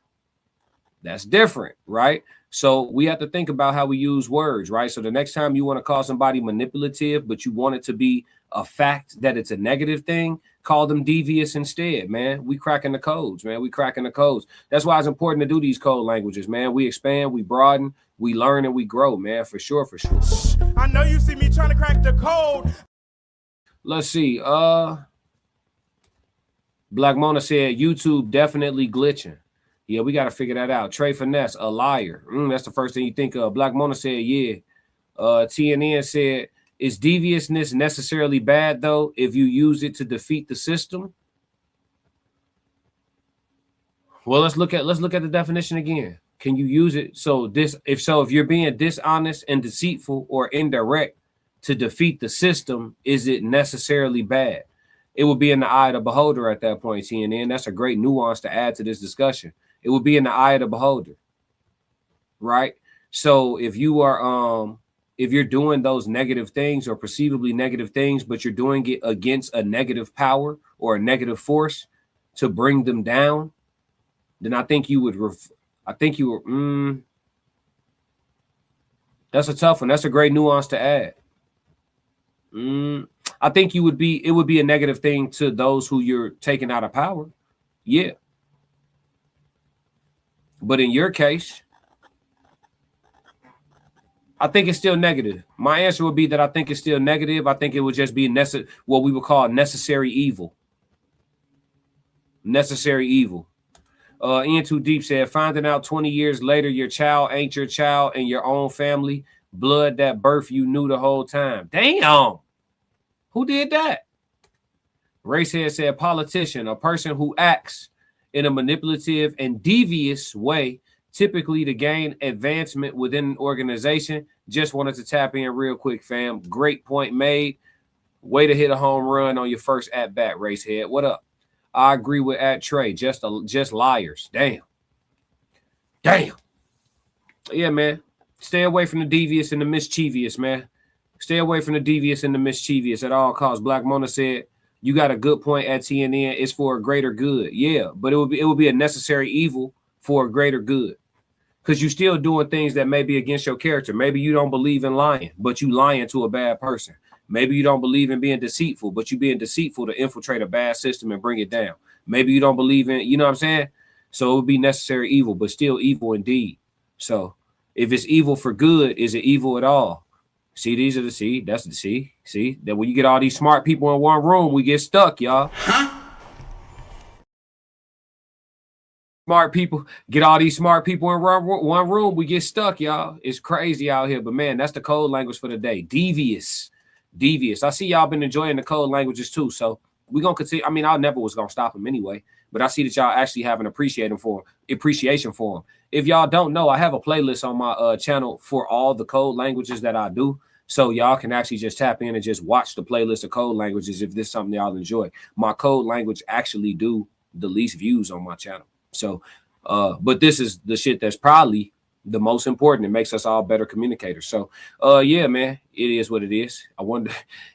that's different, right? So we have to think about how we use words, right? So the next time you want to call somebody manipulative, but you want it to be a fact that it's a negative thing, call them devious instead, man. We cracking the codes, man. We cracking the codes. That's why it's important to do these code languages, man. We expand, we broaden, we learn, and we grow, man, for sure, for sure. I know you see me trying to crack the code. Let's see. Black Mona said YouTube definitely glitching. Yeah, we got to figure that out. Trey Finesse, a liar. That's the first thing you think of. Black Mona said, yeah. TNN said, is deviousness necessarily bad, though, if you use it to defeat the system? Well, let's look at the definition again. Can you use it? So if you're being dishonest and deceitful or indirect to defeat the system, is it necessarily bad? It would be in the eye of the beholder at that point, TNN. That's a great nuance to add to this discussion. It would be in the eye of the beholder, right? So if you are if you're doing those negative things or perceivably negative things, but you're doing it against a negative power or a negative force to bring them down, then I think you would that's a tough one. That's a great nuance to add. I think it would be a negative thing to those who you're taking out of power. Yeah. But in your case, I think it's still negative. My answer would be that I think it's still negative. I think it would just be what we would call necessary evil. Necessary evil. Ian Too Deep said, finding out 20 years later your child ain't your child and your own family blood that birth you knew the whole time. Damn. Who did that? Racehead said, politician, a person who acts in a manipulative and devious way, typically to gain advancement within an organization. Just wanted to tap in real quick, fam. Great point made. Way to hit a home run on your first at bat, Racehead. What up? I agree with at Trey. Just liars. Damn. Yeah, man. Stay away from the devious and the mischievous, man. Stay away from the devious and the mischievous at all costs. Black Mona said, you got a good point at TNN. It's for a greater good. Yeah, but it would be a necessary evil for a greater good. Because you're still doing things that may be against your character. Maybe you don't believe in lying, but you lying to a bad person. Maybe you don't believe in being deceitful, but you being deceitful to infiltrate a bad system and bring it down. Maybe you don't believe in, you know what I'm saying? So it would be necessary evil, but still evil indeed. So if it's evil for good, is it evil at all? See, these are the that's the see that when you get all these smart people in one room, we get stuck, y'all. Smart people, get all these smart people in one room, we get stuck, y'all. It's crazy out here, but man, that's the code language for the day. Devious. I see y'all been enjoying the code languages too, so we're gonna continue. I mean, I never was gonna stop them anyway, but I see that y'all actually have an appreciation for them. If y'all don't know, I have a playlist on my channel for all the code languages that I do. So y'all can actually just tap in and just watch the playlist of code languages if this is something y'all enjoy. My code language actually do the least views on my channel. So, but this is the shit that's probably the most important. It makes us all better communicators. So, yeah, man, it is what it is. I wonder,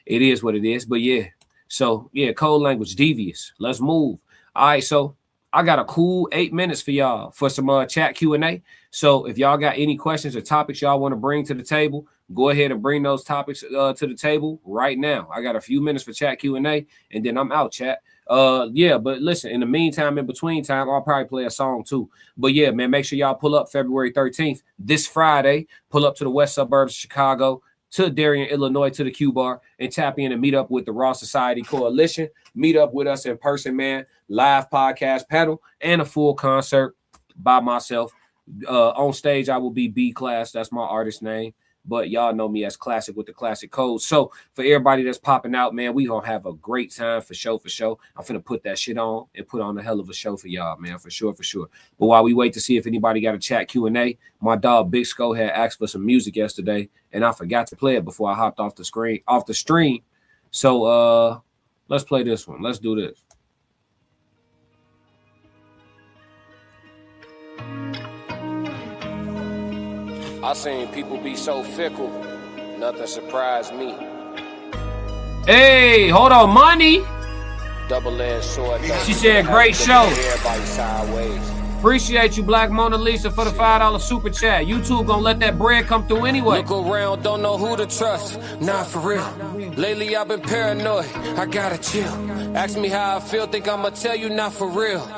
it is what it is. But yeah, so yeah, code language devious. Let's move. All right, so I got a cool 8 minutes for y'all for some chat Q&A. So if y'all got any questions or topics y'all want to bring to the table, go ahead and bring those topics to the table right now. I got a few minutes for chat Q&A, and then I'm out, chat. Yeah, but listen, in the meantime, in between time, I'll probably play a song too. But yeah, man, make sure y'all pull up February 13th, this Friday. Pull up to the west suburbs of Chicago, to Darien, Illinois, to the Q Bar, and tap in and meet up with the Raw Society Coalition. Meet up with us in person, man. Live podcast panel and a full concert by myself. On stage, I will be B Class. That's my artist name. But y'all know me as Classic with the Classic Code. So for everybody that's popping out, man, we gonna have a great time for show. I'm finna put that shit on and put on a hell of a show for y'all, man, for sure. But while we wait to see if anybody got a chat Q&A, my dog Big Skull had asked for some music yesterday, and I forgot to play it before I hopped off the stream. So let's play this one. Let's do this. I seen people be so fickle, nothing surprised me. Hey, hold on, money. Double-edged sword. She said, great show. Everybody sideways. Appreciate you, Black Mona Lisa, for the $5 super chat. YouTube gonna let that bread come through anyway. Look around, don't know who to trust. Not for real. Lately I've been paranoid. I gotta chill. Ask me how I feel, think I'ma tell you not for real.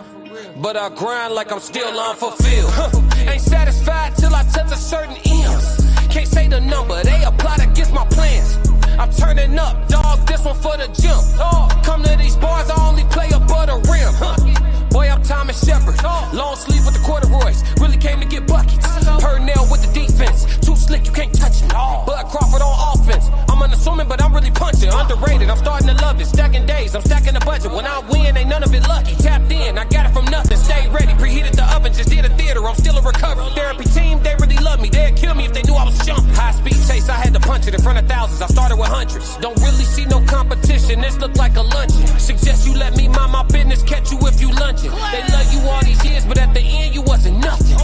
But I grind like I'm still unfulfilled. Ain't satisfied till I touch a certain M's. Can't say the number, they applied against my plans. I'm turning up, dog, this one for the jump. Come to these bars, I only play above the rim. Boy, I'm Thomas Shepard. Long sleeve with the corduroys. Really came to get buckets. Purnell with the defense. Too slick, you can't touch me. Bud Crawford on offense. I'm unassuming, but I'm really punching. Underrated, I'm starting to love it. Stacking days, I'm stacking the budget. When I win, ain't none of it lucky. Tapped in, I got it from nothing. Stay ready, preheated the oven. Just did a theater, I'm still in recovery. Therapy team, they really love me. They'd kill me if they knew I was jumping. High speed chase, I had to punch it in front of thousands. I started with hundreds. Don't really see no competition, this look like a luncheon. Suggest you let me mind my business, catch you if you lunching. They love you all these years, but at the end you wasn't nothing.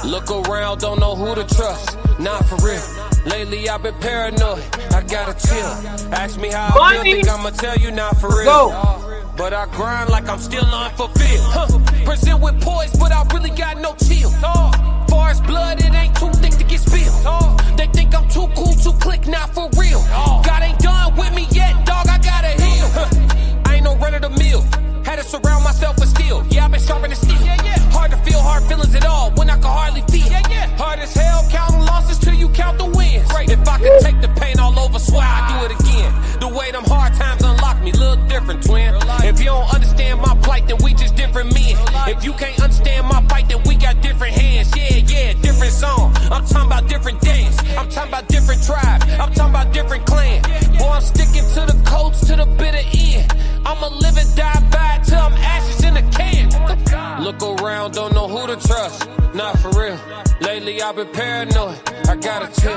Look around, don't know who to trust. Not for real. Lately I've been paranoid. I gotta chill. Ask me how I feel, think I'ma tell you not for real. Go. But I grind like I'm still unfulfilled. Present with poise, but I really got no chill. Far as blood, it ain't too thick to get spilled. They think I'm too cool to click, not for real. God ain't done with me yet, dog, I gotta heal. I ain't no run of the mill. Had to surround myself with steel. Yeah, I've been sharpening steel. Hard to feel hard feelings at all when I can hardly feel. Hard as hell counting losses till you count the wins. If I could take the pain all over, swear I'd do it again. The way them hard times unlock me, little different, twin. If you don't understand my plight, then we just different men. If you can't understand my fight, then we got different hands. Yeah, different song. I'm talking about different days. I'm talking about different tribes. I'm talking about different clans. Boy, I'm sticking to the codes to the bitter end. I'ma live and die by it till I'm ashes in a can. Look around, don't know who to trust. Not for real. Lately I've been paranoid. I gotta chill.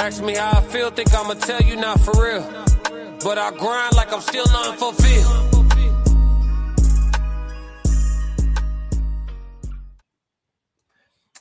Ask me how I feel, think I'ma tell you not for real. But I grind like I'm still unfulfilled.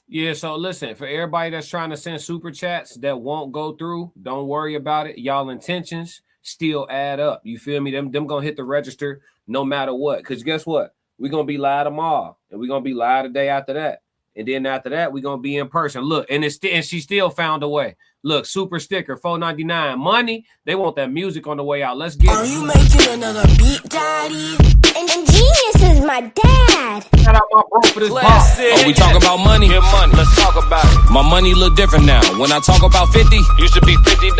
Yeah, so listen, for everybody that's trying to send super chats that won't go through, don't worry about it. Y'all intentions still add up. You feel me? Them gonna hit the register no matter what. Because guess what? We're gonna be live tomorrow, and we're gonna be live the day after that. And then after that, we're gonna be in person. Look, and she still found a way. Look, super sticker, $4.99. Money, they want that music on the way out. Let's get it. Are you making another beat, daddy? And Genius is my dad. Shout out my bro for this box. Oh, we talk about money? Get money. Let's talk about it. My money look different now. When I talk about 50, used to be $50.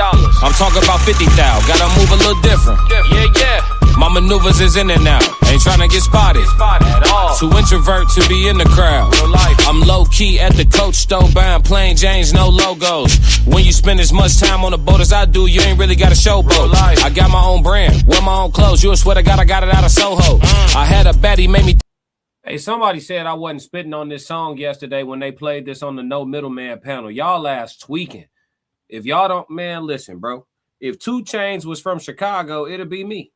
I'm talking about 50,000. Gotta move a little different. Yeah. My maneuvers is in and out. Ain't trying to get spotted at all. Too introvert to be in the crowd. I'm low key at the coach store buying plain Janes, no logos. When you spend as much time on the boat as I do, you ain't really got a showboat. I got my own brand, wear my own clothes. You swear to God, I got it out of Soho. I had a baddie made me. Hey, somebody said I wasn't spitting on this song yesterday when they played this on the No Middleman panel. Y'all ass tweaking. If y'all don't, man, listen, bro. If 2 Chainz was from Chicago, it'd be me.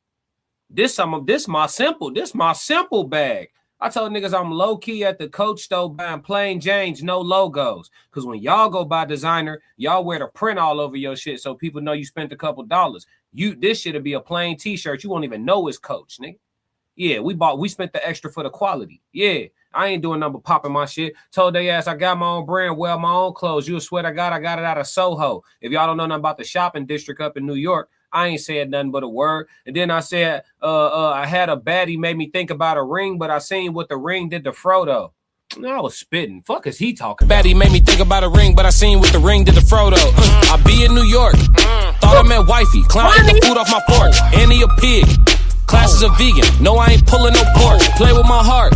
This my simple bag. I told niggas I'm low key at the coach store buying plain Janes, no logos. Cause when y'all go buy designer, y'all wear the print all over your shit so people know you spent a couple dollars. This shit'll be a plain t-shirt. You won't even know it's Coach, nigga. Yeah, we spent the extra for the quality. Yeah, I ain't doing nothing but popping my shit. Told they ass I got my own brand, wear my own clothes. You swear to God, I got it out of Soho. If y'all don't know nothing about the shopping district up in New York, I ain't said nothing but a word. And then I said, I had a baddie made me think about a ring, but I seen what the ring did to Frodo. I was spitting. Fuck is he talking about? Baddie made me think about a ring, but I seen what the ring did to Frodo. I be in New York. Thought I met wifey. Clown ate the food off my fork. Annie a pig. Classes a vegan. No, I ain't pulling no pork. Play with my heart.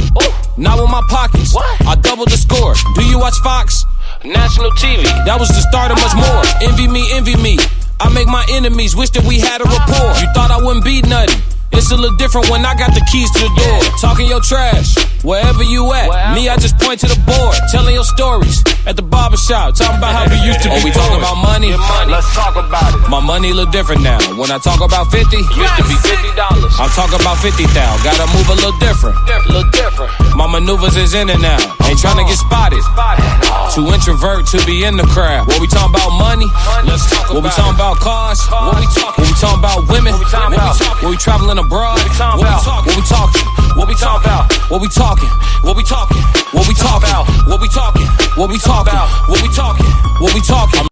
Not with my pockets. I doubled the score. Do you watch Fox? National TV. That was the start of much more. Envy me. I make my enemies wish that we had a rapport. You thought I wouldn't be nothing. It's a little different when I got the keys to the door. Talking your trash, wherever you at. Me, I just point to the board, telling your stories. At the barbershop, talking about how we used to be. Oh, we talking about money? Let's talk about it. My money look different now. When I talk about 50, used to be $50. I'm talking about 50,000. Gotta move a little different. My maneuvers is in and out. Ain't trying to get spotted. Too introvert to be in the crowd. What we talking about money? Let's talk about what we talking about cars? What we talking about women? What we traveling abroad? What we talking? What we talking about? What we talking? What we talking? What we talking about? What we talking? What we talking? What we talking? What we talking?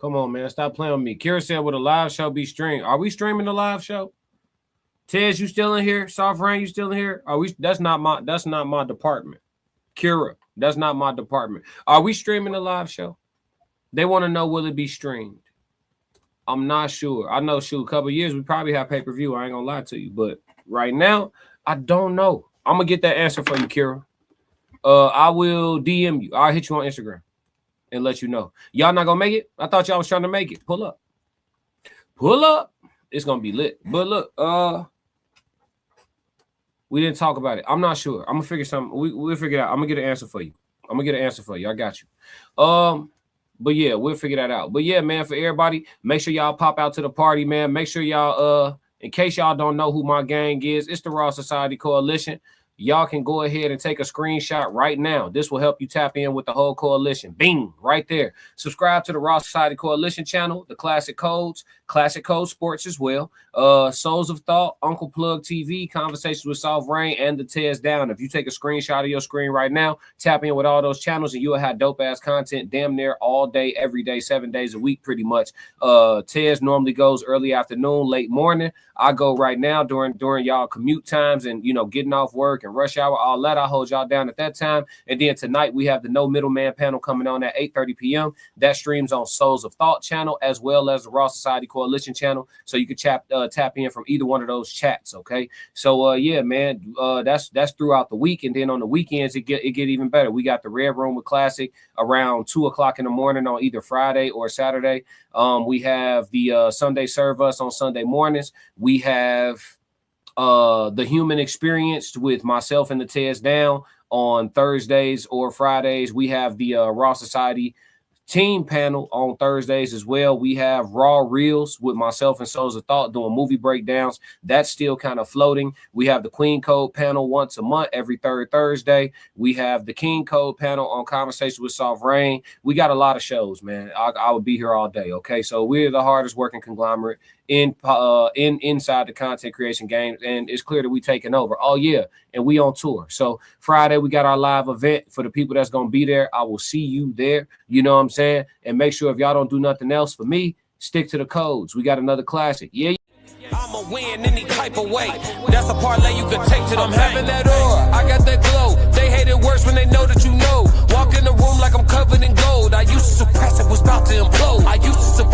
Come on, man. Stop playing with me. Kira said, would a live show be streamed? Are we streaming the live show? Tez, you still in here? Soft Rain, you still in here? Are we? That's not my department. Kira, that's not my department. Are we streaming the live show? They want to know, will it be streamed? I'm not sure. I know, shoot, a couple years, we probably have pay-per-view. I ain't gonna lie to you. But right now, I don't know. I'm gonna get that answer for you, Kira. I will DM you. I'll hit you on Instagram and let you know. Y'all not gonna make it? I thought y'all was trying to make it. Pull up. It's gonna be lit. But look, we didn't talk about it. I'm not sure. I'm gonna figure something. We'll figure it out. I'm gonna get an answer for you. I got you. But yeah, we'll figure that out. But yeah, man, for everybody, make sure y'all pop out to the party, man. Make sure y'all, in case y'all don't know who my gang is, it's the Raw Society Coalition. Y'all can go ahead and take a screenshot right now. This will help you tap in with the whole coalition. Bing, right there. Subscribe to the Raw Society Coalition channel, the Classic Codes Sports as well. Souls of Thought, Uncle Plug TV, Conversations with Soft Rain, and the Tears Down. If you take a screenshot of your screen right now, tap in with all those channels, and you'll have dope-ass content damn near all day, every day, 7 days a week, pretty much. Tears normally goes early afternoon, late morning. I go right now during y'all commute times and, getting off work and rush hour, all that. I'll hold y'all down at that time. And then tonight we have the No Middleman panel coming on at 8:30 p.m. That streams on Souls of Thought channel as well as the Raw Society Coalition channel. So you can tap in from either one of those chats, okay? So, yeah, man, that's throughout the week. And then on the weekends, it get even better. We got the Red Room with Classic around 2 o'clock in the morning on either Friday or Saturday. We have the Sunday Serve Us on Sunday mornings. We have the Human Experience with myself and the Tears Down on Thursdays or Fridays. We have the Raw Society team panel on Thursdays as well. We have Raw Reels with myself and Souls of Thought doing movie breakdowns. That's still kind of floating. We have the Queen Code panel once a month, every third Thursday. We have the King Code panel on Conversations with Soft Rain. We got a lot of shows, man. I would be here all day, okay? So we're the hardest working conglomerate inside the content creation game, and it's clear that we taking over. Oh yeah, and we on tour. So Friday we got our live event for the people that's gonna be there. I will see you there. You know what I'm saying? And make sure if y'all don't do nothing else for me, stick to the codes. We got another classic. Yeah. I'ma win any type of way. That's a parlay you can take to them. I'm having that aura, I got that glow. They hate it worse when they know that you know. Walk in the room like I'm covered in gold. I used to suppress it, was about to implode. I used to